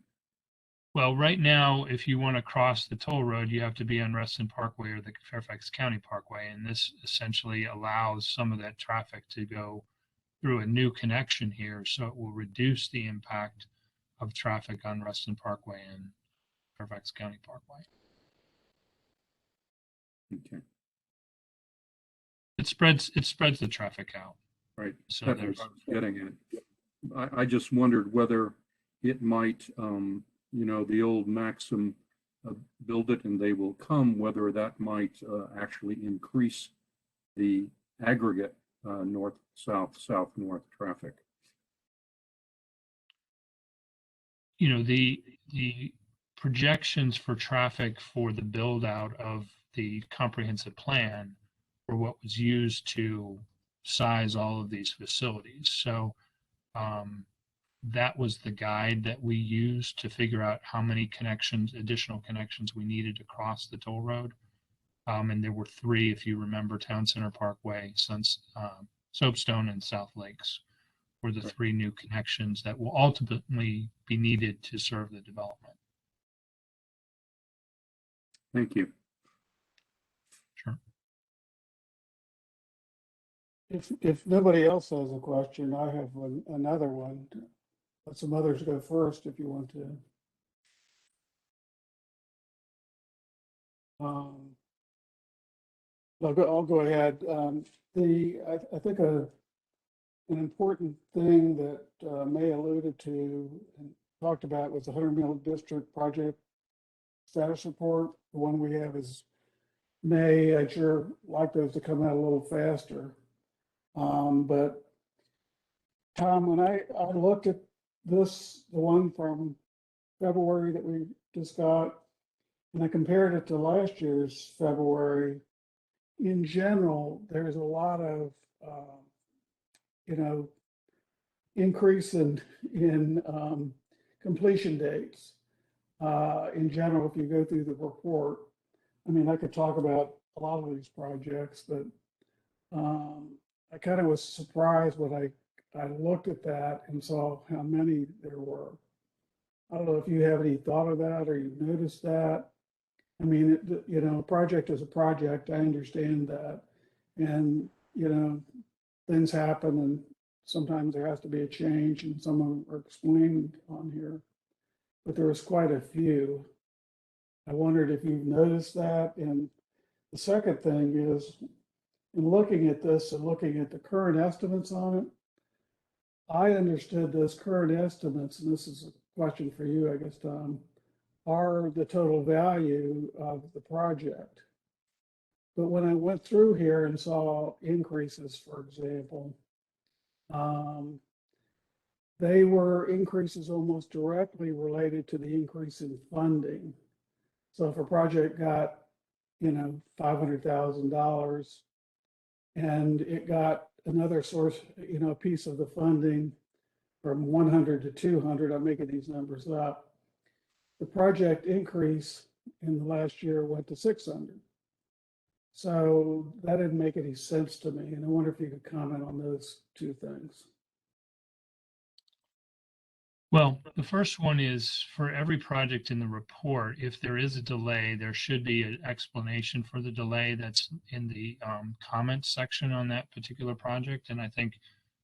Well, right now, if you want to cross the toll road, you have to be on Reston Parkway or the Fairfax County Parkway. And this essentially allows some of that traffic to go through a new connection here. So it will reduce the impact of traffic on Reston Parkway and Fairfax County Parkway. Okay. It spreads the traffic out. Right. So That's there's what I was getting at. I just wondered whether it might, you know, the old maxim, build it and they will come, whether that might actually increase the aggregate north-south, south-north traffic. You know, the projections for traffic for the build out of the comprehensive plan were what was used to size all of these facilities. So that was the guide that we used to figure out how many connections, additional connections we needed to cross the toll road. And there were three, if you remember, Town Center Parkway, Soapstone, and South Lakes were the three new connections that will ultimately be needed to serve the development. Thank you. Sure. If nobody else has a question, I have another one. Let some others go first if you want to. I'll go ahead. I think an important thing that May alluded to and talked about was the 100 Mill District project status report. The one we have is May. I'd sure like those to come out a little faster. But Tom, when I looked at this, the one from February that we just got, and I compared it to last year's February, in general, there's a lot of, you know, increase in completion dates. In general, if you go through the report, I mean, I could talk about a lot of these projects, but I kind of was surprised when I looked at that and saw how many there were. I don't know if you have any thought of that or you noticed that. I mean, you know, a project is a project. I understand that. And, you know, things happen and sometimes there has to be a change, and some of them are explained on here. But there was quite a few. I wondered if you've noticed that. And the second thing is, in looking at this and looking at the current estimates on it, I understood those current estimates, and this is a question for you, I guess, Tom, are the total value of the project. But when I went through here and saw increases, for example, they were increases almost directly related to the increase in funding. So if a project got, you know, $500,000 and it got another source, you know, a piece of the funding from 100 to 200, I'm making these numbers up. The project increase in the last year went to 600. So that didn't make any sense to me. And I wonder if you could comment on those two things. Well, the first one is for every project in the report, if there is a delay, there should be an explanation for the delay that's in the comments section on that particular project. And I think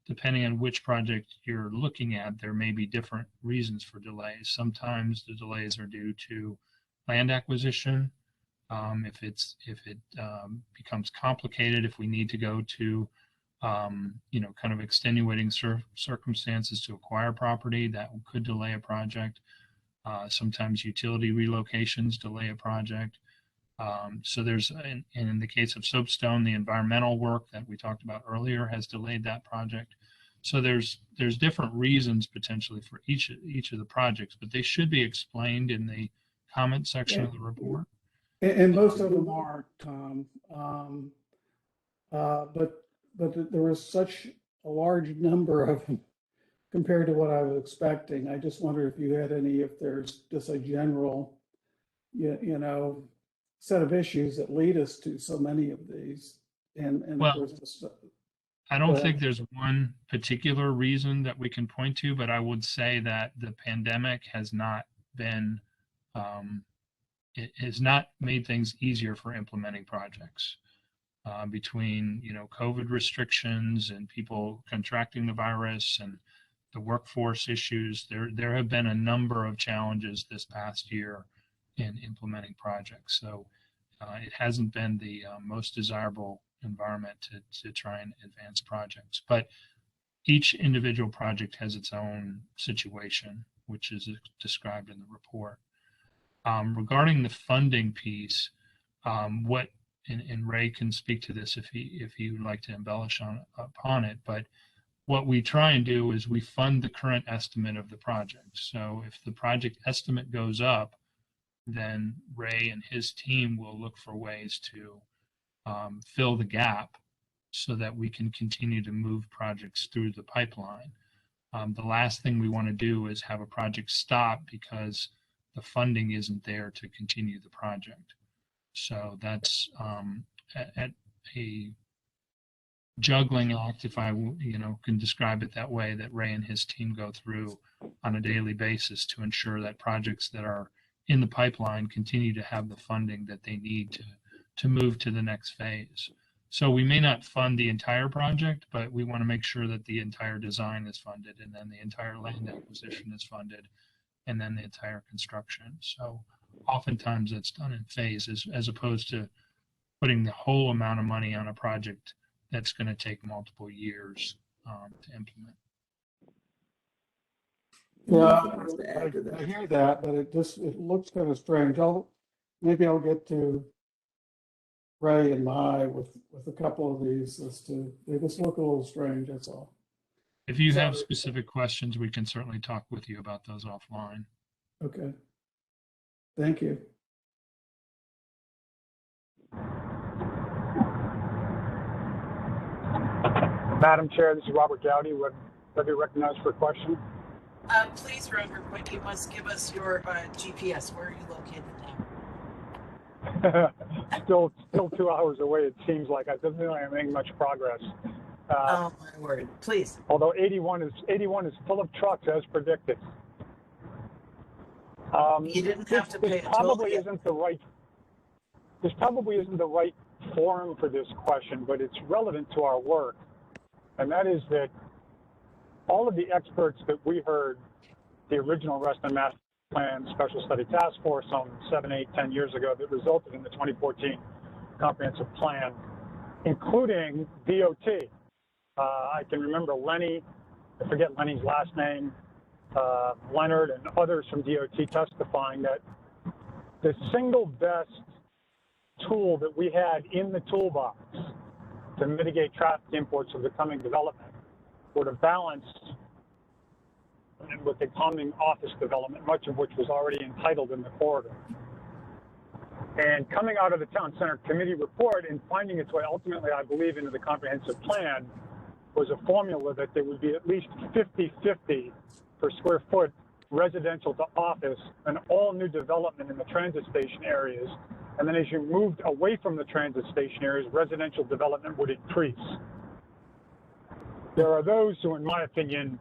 depending on which project you're looking at, there may be different reasons for delays. Sometimes the delays are due to land acquisition. If it becomes complicated, if we need to go to kind of extenuating circumstances to acquire property, that could delay a project. Sometimes utility relocations delay a project. So there's, and in the case of Soapstone, the environmental work that we talked about earlier has delayed that project. So there's different reasons potentially for each of the projects, but they should be explained in the comment section of the report. And most of them are, Tom. But there was such a large number of them compared to what I was expecting. I just wonder if you had any, if there's just a general, set of issues that lead us to so many of these. And well, of course, I don't think there's one particular reason that we can point to, but I would say that the pandemic has not been, it has not made things easier for implementing projects. Between COVID restrictions and people contracting the virus and the workforce issues, there have been a number of challenges this past year in implementing projects. So it hasn't been the most desirable environment to try and advance projects. But each individual project has its own situation, which is described in the report. Regarding the funding piece, and Ray can speak to this if he would like to embellish upon it, but what we try and do is we fund the current estimate of the project. So if the project estimate goes up, then Ray and his team will look for ways to fill the gap so that we can continue to move projects through the pipeline. The last thing we want to do is have a project stop because the funding isn't there to continue the project. So that's at a juggling act, if I can describe it that way, that Ray and his team go through on a daily basis to ensure that projects that are in the pipeline continue to have the funding that they need to move to the next phase. So we may not fund the entire project, but we want to make sure that the entire design is funded, and then the entire land acquisition is funded, and then the entire construction. So oftentimes that's done in phases as opposed to putting the whole amount of money on a project that's going to take multiple years to implement. Yeah, I hear that, but it looks kind of strange. Maybe I'll get to Ray and Mai with a couple of these as to, they just look a little strange, that's all. If you have specific questions, we can certainly talk with you about those offline. Okay. Thank you. Madam Chair, this is Robert Gowdy. Would I be recognized for a question? Please, Robert, but you must give us your GPS. Where are you located now? Still 2 hours away, it seems like. I don't think I'm making much progress. Oh, my word. Please. Although 81 is full of trucks as predicted. You didn't have to pay a toll. This probably isn't the right forum for this question, but it's relevant to our work. And that is that all of the experts that we heard, the original Reston Master Plan Special Study Task Force some 7, 8, 10 years ago that resulted in the 2014 Comprehensive Plan, including DOT. I can remember Lenny, I forget Lenny's last name, Leonard and others from DOT testifying that the single best tool that we had in the toolbox to mitigate traffic imports of the coming development would have balanced with the coming office development, much of which was already entitled in the corridor. And coming out of the Town Center Committee report and finding its way ultimately, I believe, into the comprehensive plan, was a formula that there would be at least 50-50 per square foot residential to office and all new development in the transit station areas. And then as you moved away from the transit station areas, residential development would increase. There are those who, in my opinion,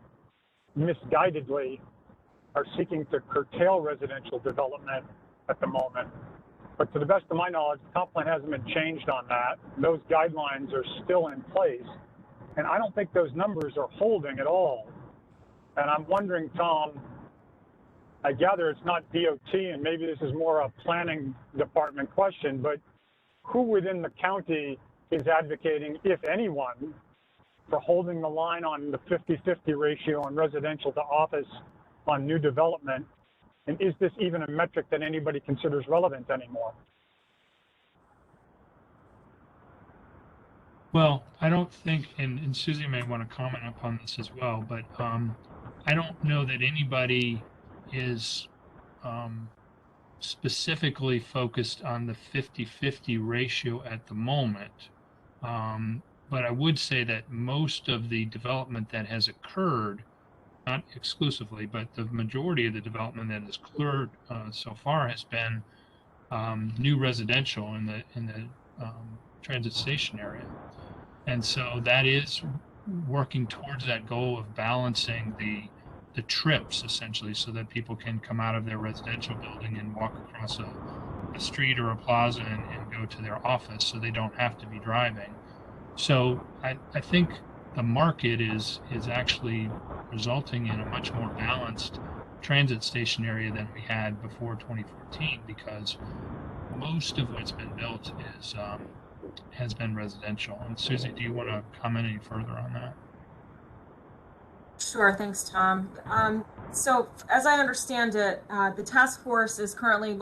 misguidedly are seeking to curtail residential development at the moment. But to the best of my knowledge, the comp plan hasn't been changed on that. Those guidelines are still in place. And I don't think those numbers are holding at all. And I'm wondering, Tom, I gather it's not DOT, and maybe this is more a planning department question, but who within the county is advocating, if anyone, for holding the line on the 50-50 ratio on residential to office on new development? And is this even a metric that anybody considers relevant anymore? Well, I don't think, and Susie may want to comment upon this as well, but I don't know that anybody is specifically focused on the 50-50 ratio at the moment. But I would say that most of the development that has occurred, not exclusively, but the majority of the development that has occurred so far has been new residential in the transit station area. And so that is working towards that goal of balancing the trips, essentially, so that people can come out of their residential building and walk across a street or a plaza and go to their office, so they don't have to be driving. So I think the market is actually resulting in a much more balanced transit station area than we had before 2014, because most of what's been built has been residential. And Susie, do you want to comment any further on that? Sure, thanks, Tom. So as I understand it, the task force is currently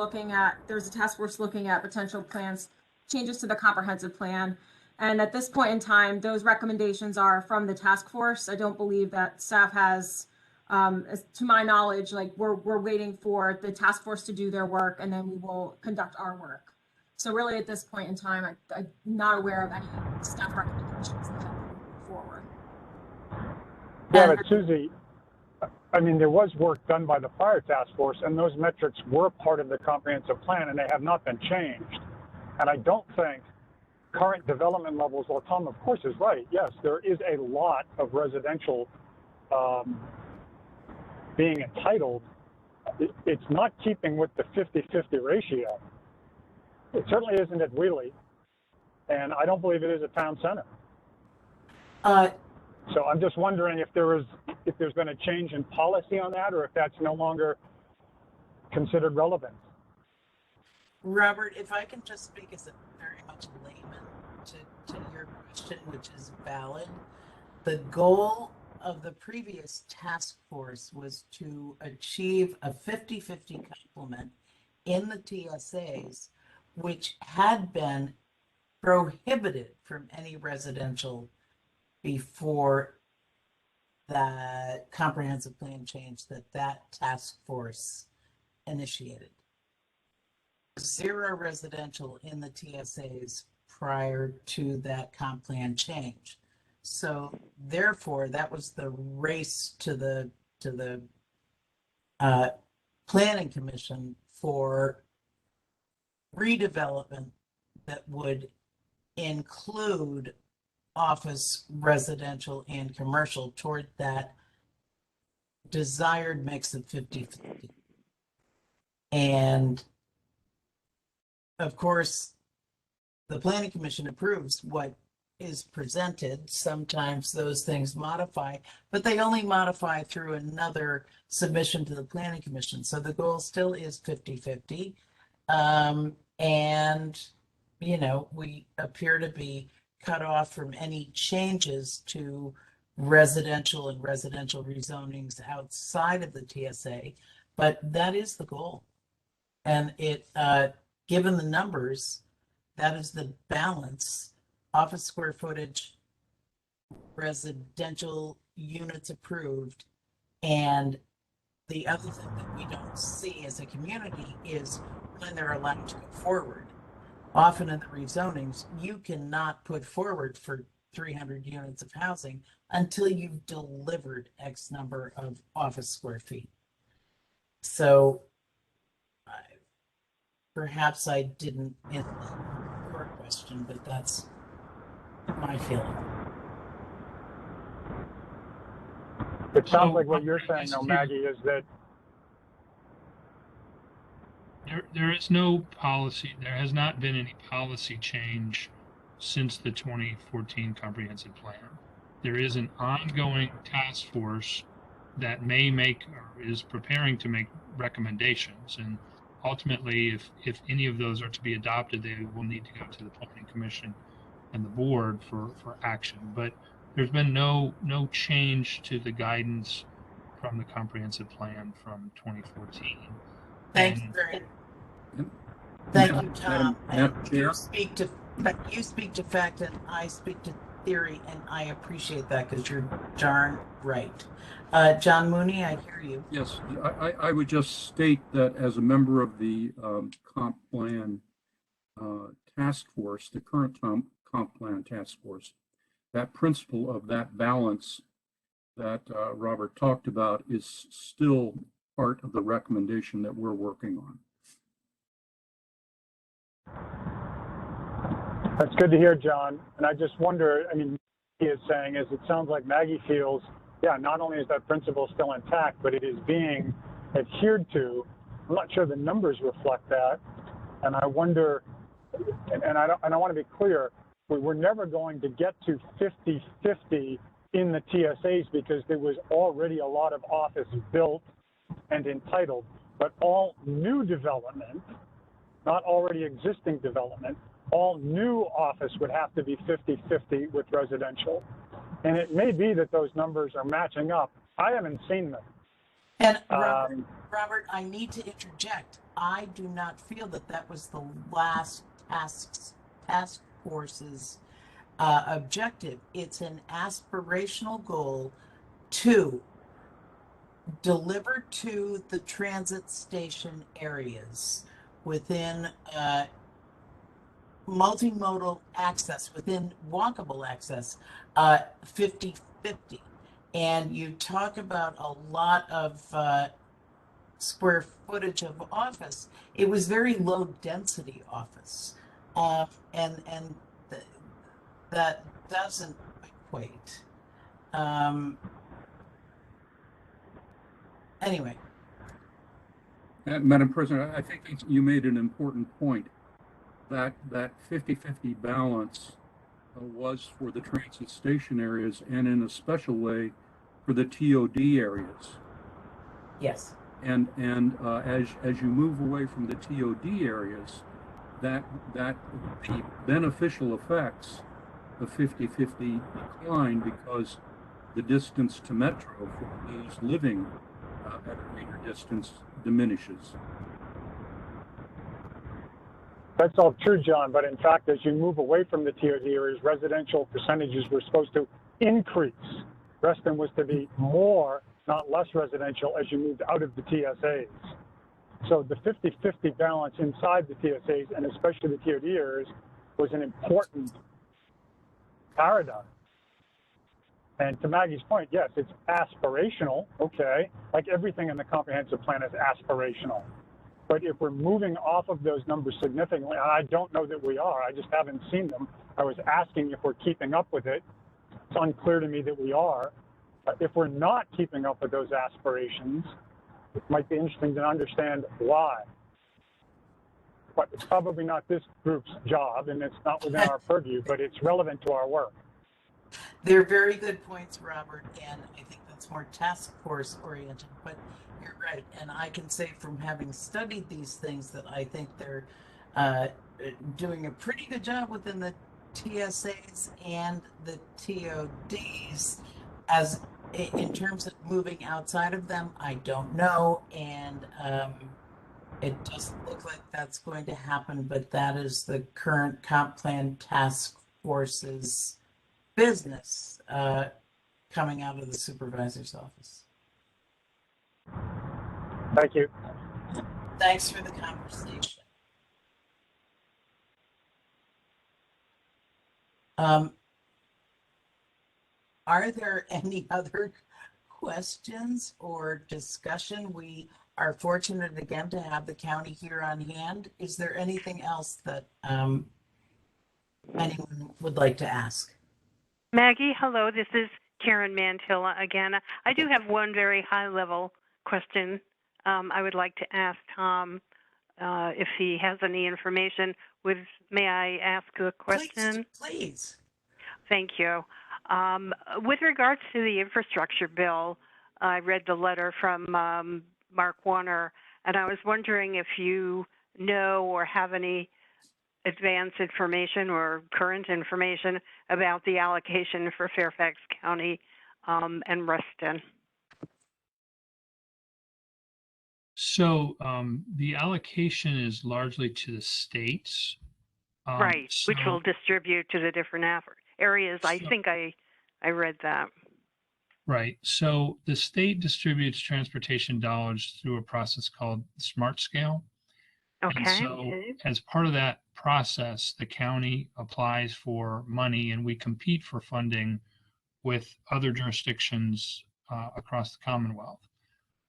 there's a task force looking at potential plans, changes to the comprehensive plan. And at this point in time, those recommendations are from the task force. I don't believe that staff has, to my knowledge, like we're waiting for the task force to do their work, and then we will conduct our work. So really at this point in time, I'm not aware of any staff recommendations that have moved forward. Yeah, but Susie, I mean, there was work done by the prior task force, and those metrics were part of the comprehensive plan, and they have not been changed. And I don't think current development levels, well, Tom, of course, is right. Yes, there is a lot of residential being entitled. It's not keeping with the 50-50 ratio. It certainly isn't at Wheelie, and I don't believe it is a town center. So I'm just wondering if there's been a change in policy on that, or if that's no longer considered relevant. Robert, if I can just speak as a very much layman to your question, which is valid. The goal of the previous task force was to achieve a 50-50 complement in the TSAs, which had been prohibited from any residential before the comprehensive plan change that task force initiated. Zero residential in the TSAs prior to that comp plan change. So therefore, that was the race to the planning commission for redevelopment that would include office, residential, and commercial toward that desired mix of 50-50. And of course, the planning commission approves what is presented. Sometimes those things modify, but they only modify through another submission to the planning commission. So the goal still is 50-50. And, you know, we appear to be cut off from any changes to residential and residential rezonings outside of the TSA, but that is the goal. And it, given the numbers, that is the balance: office square footage, residential units approved. And the other thing that we don't see as a community is when they're allowed to go forward. Often in the rezonings, you cannot put forward for 300 units of housing until you've delivered X number of office square feet. So perhaps I didn't answer your question, but that's my feeling. It sounds like what you're saying, though, Maggie, is that there is no policy, there has not been any policy change since the 2014 comprehensive plan. There is an ongoing task force that may make or is preparing to make recommendations, and ultimately if any of those are to be adopted, they will need to go to the planning commission and the board for action. But there's been no change to the guidance from the comprehensive plan from 2014. Thank you Tom. You speak to fact and I speak to theory, and I appreciate that because you're darn right. John Mooney, I hear you. Yes, I would just state that as a member of the comp plan task force, the current comp plan task force, that principle of that balance that Robert talked about is still part of the recommendation that we're working on. That's good to hear, John. And I just wonder, I mean, he is saying is it sounds like Maggie feels, yeah, not only is that principle still intact, but it is being adhered to. I'm not sure the numbers reflect that. And I wonder, and I want to be clear, we're never going to get to 50-50 in the TSAs because there was already a lot of office built and entitled, but all new development, not already existing development, all new office would have to be 50-50 with residential. And it may be that those numbers are matching up. I haven't seen them. And Robert, I need to interject. I do not feel that that was the last task force's objective. It's an aspirational goal to deliver to the transit station areas within multimodal access, within walkable access, 50-50. And you talk about a lot of square footage of office. It was very low density office. And that doesn't equate. Anyway. Madam President, I think you made an important point. That 50-50 balance was for the transit station areas and in a special way for the TOD areas. Yes. And as you move away from the TOD areas, that the beneficial effects of 50-50 decline because the distance to metro for those living at a greater distance diminishes. That's all true, John, but in fact, as you move away from the TOD areas, residential percentages were supposed to increase. Reston was to be more, not less residential as you moved out of the TSAs. So the 50-50 balance inside the TSAs, and especially the TOD areas, was an important paradigm. And to Maggie's point, yes, it's aspirational, okay, like everything in the comprehensive plan is aspirational. But if we're moving off of those numbers significantly, and I don't know that we are, I just haven't seen them. I was asking if we're keeping up with it. It's unclear to me that we are. If we're not keeping up with those aspirations, it might be interesting to understand why. But it's probably not this group's job, and it's not within our purview, but it's relevant to our work. They're very good points, Robert, and I think that's more task force oriented, but you're right. And I can say from having studied these things that I think they're doing a pretty good job within the TSAs and the TODs. As in terms of moving outside of them, I don't know, and it doesn't look like that's going to happen, but that is the current comp plan task force's business coming out of the supervisor's office. Thank you. Thanks for the conversation. Are there any other questions or discussion? We are fortunate again to have the county here on hand. Is there anything else that anyone would like to ask? Maggie, hello. This is Karen Mantilla again. I do have one very high-level question I would like to ask Tom if he has any information. May I ask a question? Please. Thank you. With regards to the infrastructure bill, I read the letter from Mark Warner, and I was wondering if you know or have any advanced information or current information about the allocation for Fairfax County and Reston. So the allocation is largely to the states. Right, which will distribute to the different areas. I think I read that. Right. So the state distributes transportation dollars through a process called Smart Scale. Okay. And so as part of that process, the county applies for money and we compete for funding with other jurisdictions across the Commonwealth.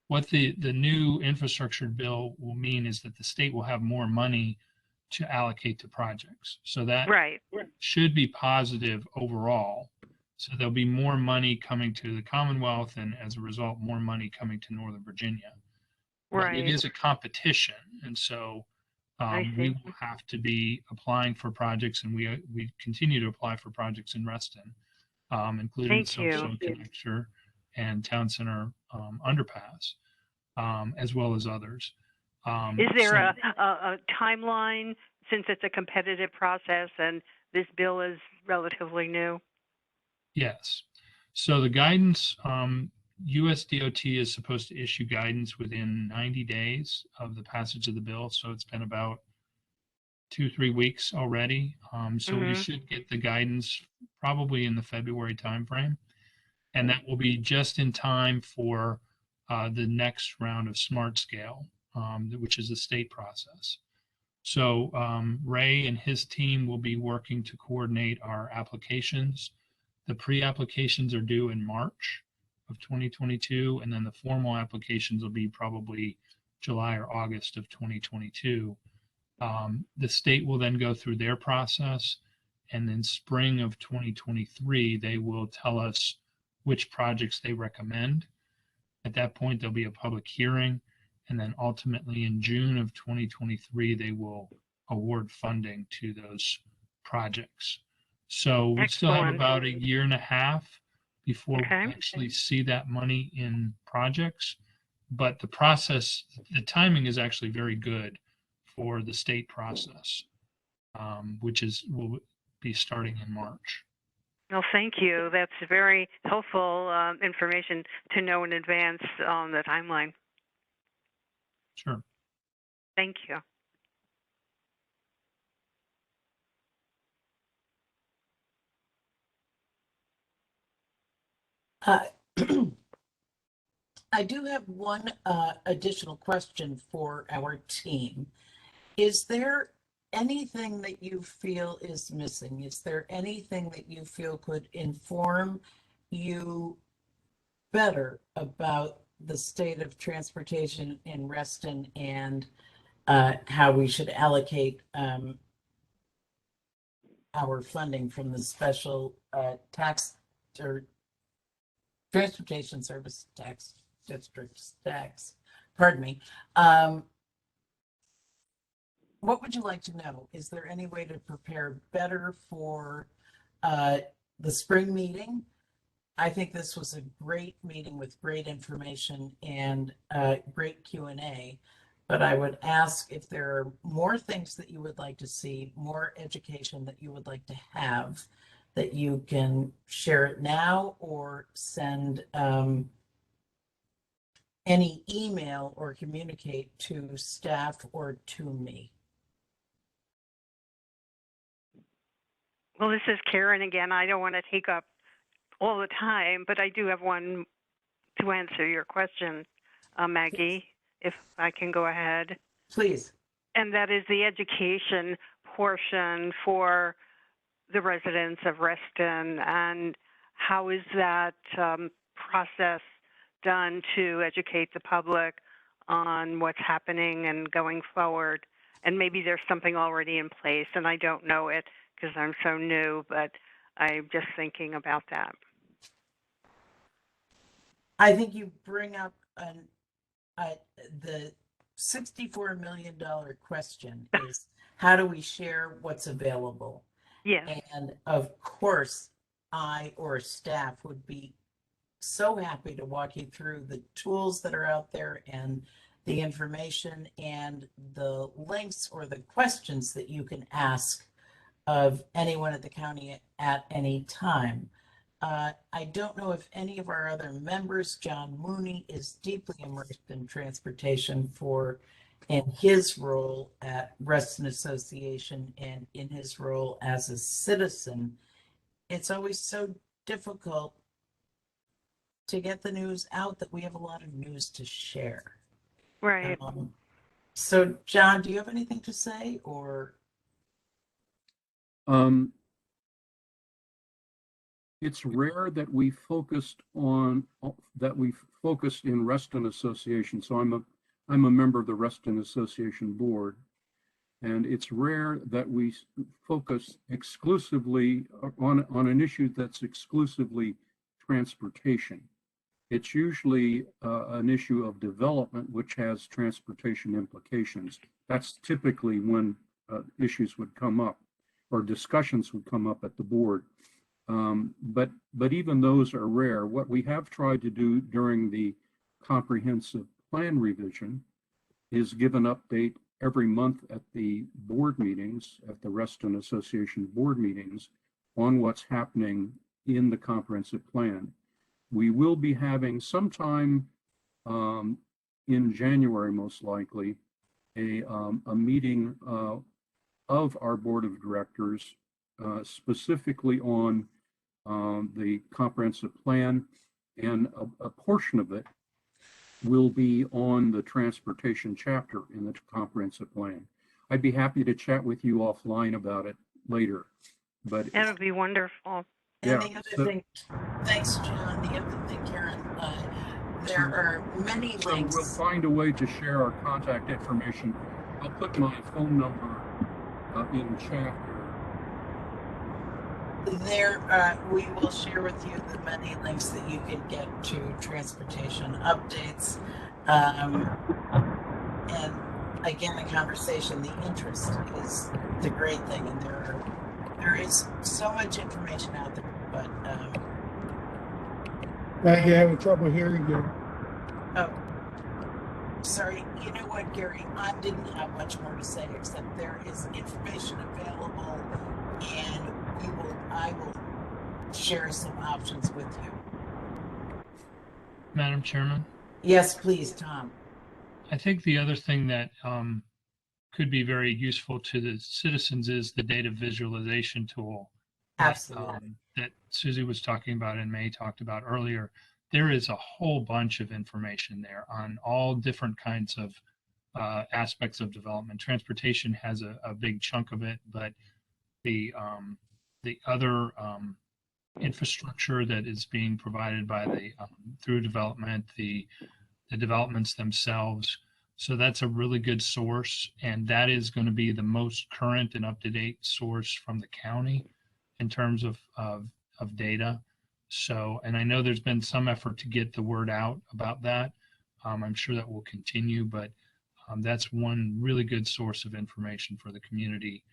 What the new infrastructure bill will mean is that the state will have more money to allocate to projects. So that should be positive overall. So there'll be more money coming to the Commonwealth and as a result, more money coming to Northern Virginia. But it is a competition. And so we will have to be applying for projects and we continue to apply for projects in Reston, including Soapstone Connector and Town Center Underpass, as well as others. Is there a timeline since it's a competitive process and this bill is relatively new? Yes. So the guidance, USDOT is supposed to issue guidance within 90 days of the passage of the bill. So it's been about 2-3 weeks already. So we should get the guidance probably in the February timeframe. And that will be just in time for the next round of Smart Scale, which is the state process. So Ray and his team will be working to coordinate our applications. The pre-applications are due in March of 2022, and then the formal applications will be probably July or August of 2022. The state will then go through their process, and then spring of 2023, they will tell us which projects they recommend. At that point, there'll be a public hearing, and then ultimately in June of 2023, they will award funding to those projects. So we still have about a year and a half before we actually see that money in projects. But the process, the timing is actually very good for the state process, which will be starting in March. Well, thank you. That's very helpful information to know in advance on the timeline. Sure. Thank you. I do have one additional question for our team. Is there anything that you feel is missing? Is there anything that you feel could inform you better about the state of transportation in Reston and how we should allocate our funding from the special tax or transportation service tax districts tax? Pardon me. What would you like to know? Is there any way to prepare better for the spring meeting? I think this was a great meeting with great information and great Q&A, but I would ask if there are more things that you would like to see, more education that you would like to have, that you can share it now or send any email or communicate to staff or to me. Well, this is Karen again. I don't want to take up all the time, but I do have one to answer your question, Maggie, if I can go ahead. Please. And that is the education portion for the residents of Reston. And how is that process done to educate the public on what's happening and going forward? And maybe there's something already in place and I don't know it because I'm so new, but I'm just thinking about that. I think you bring up the $64 million question is how do we share what's available? Yes. And of course, I or staff would be so happy to walk you through the tools that are out there and the information and the links or the questions that you can ask of anyone at the county at any time. I don't know if any of our other members, John Mooney is deeply immersed in transportation in his role at Reston Association and in his role as a citizen. It's always so difficult to get the news out that we have a lot of news to share. Right. So John, do you have anything to say or? It's rare that we focused in Reston Association. So I'm a member of the Reston Association board, and it's rare that we focus exclusively on an issue that's exclusively transportation. It's usually an issue of development which has transportation implications. That's typically when issues would come up or discussions would come up at the board. But even those are rare. What we have tried to do during the comprehensive plan revision is give an update every month at the board meetings, at the Reston Association board meetings, on what's happening in the comprehensive plan. We will be having sometime in January, most likely, a meeting of our board of directors specifically on the comprehensive plan, and a portion of it will be on the transportation chapter in the comprehensive plan. I'd be happy to chat with you offline about it later. But that would be wonderful. And the other thing, thanks, John. The other thing, Karen, there are many links. We'll find a way to share our contact information. I'll put my phone number in chat. We will share with you the many links that you can get to transportation updates. And again, the conversation, the interest is the great thing. And there is so much information out there, but Maggie, having trouble hearing you. Oh, sorry. You know what, Gary? I didn't have much more to say except there is information available, and I will share some options with you. Madam Chairman? Yes, please, Tom. I think the other thing that could be very useful to the citizens is the data visualization tool. Absolutely. That Susie was talking about and May talked about earlier. There is a whole bunch of information there on all different kinds of aspects of development. Transportation has a big chunk of it, but the other infrastructure that is being provided by the through development, the developments themselves. So that's a really good source, and that is going to be the most current and up-to-date source from the county in terms of data. So, and I know there's been some effort to get the word out about that. I'm sure that will continue, but that's one really good source of information for the community.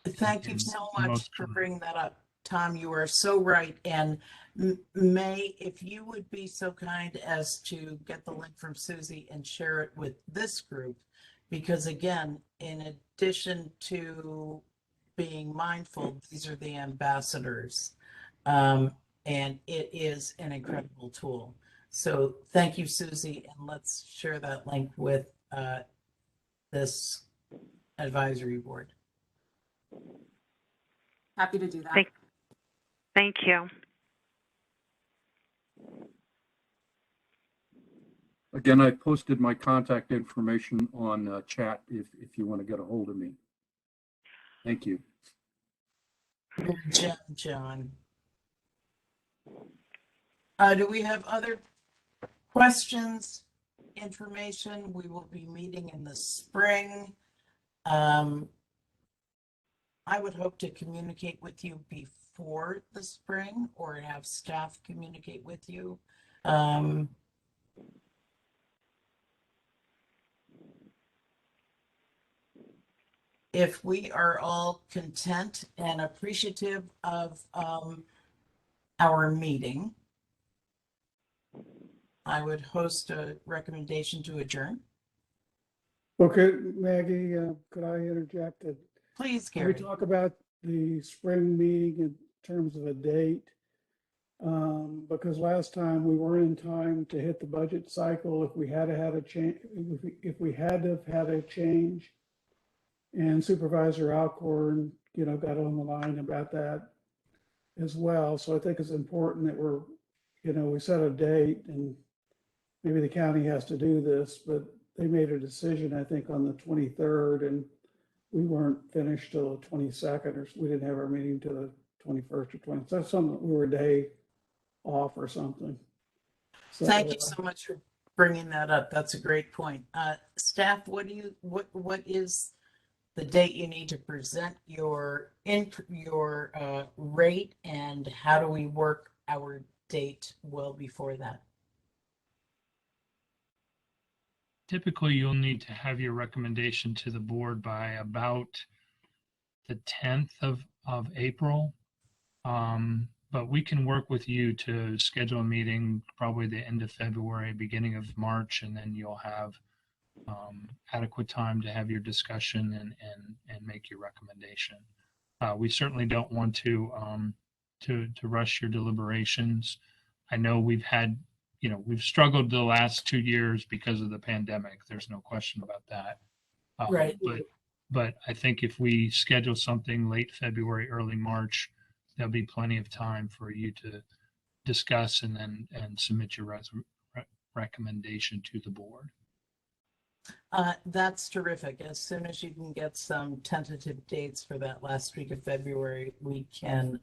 Thank you so much for bringing that up, Tom. You are so right. And May, if you would be so kind as to get the link from Susie and share it with this group, because again, in addition to being mindful, these are the ambassadors, and it is an incredible tool. So thank you, Susie, and let's share that link with this advisory board. Happy to do that. Thank you. Again, I posted my contact information on chat if you want to get a hold of me. Thank you. Good job, John. Do we have other questions, information? We will be meeting in the spring. I would hope to communicate with you before the spring or have staff communicate with you. If we are all content and appreciative of our meeting, I would host a recommendation to adjourn. Okay, Maggie, could I interject? Please, Can we Gary. talk about the spring meeting in terms of a date? Because last time we weren't in time to hit the budget cycle if we had to have a change, if we had to have had a change. And Supervisor Alcorn, got on the line about that as well. So I think it's important that we set a date, and maybe the county has to do this, but they made a decision, I think, on the 23rd, and we weren't finished till the 22nd, or we didn't have our meeting till the 21st or 20th. So something, we were a day off or something. So, Thank you so much for bringing that up. That's a great point. Staff, what is the date you need to present your rate, and how do we work our date well before that? Typically, you'll need to have your recommendation to the board by about the 10th of April. But we can work with you to schedule a meeting probably the end of February, beginning of March, and then you'll have adequate time to have your discussion and make your recommendation. We certainly don't want to rush your deliberations. I know we've struggled the last 2 years because of the pandemic. There's no question about that. Right. But I think if we schedule something late February, early March, there'll be plenty of time for you to discuss and submit your recommendation to the board. That's terrific. As soon as you can get some tentative dates for that last week of February, we can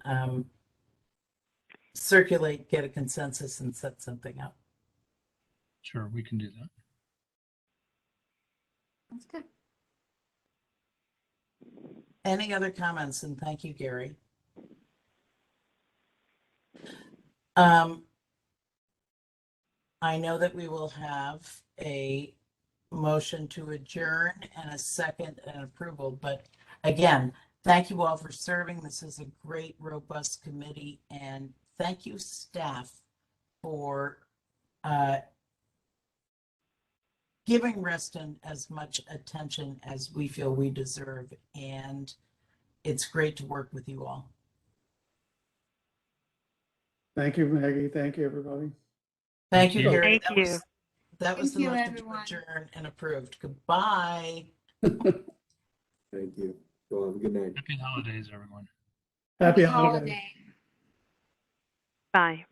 circulate, get a consensus, and set something up. Sure, we can do that. That's good. Any other comments? And thank you, Gary. I know that we will have a motion to adjourn and a second and approval, but again, thank you all for serving. This is a great, robust committee, and thank you, staff, for giving Reston as much attention as we feel we deserve, and it's great to work with you all. Thank you, Maggie. Thank you, everybody. Thank you, Gary. Thank you. That was the Thank you, motion to everyone. adjourn and approved. Goodbye. Thank you. Well, have a good night. Happy holidays, everyone. Happy Happy holidays. holiday. Bye.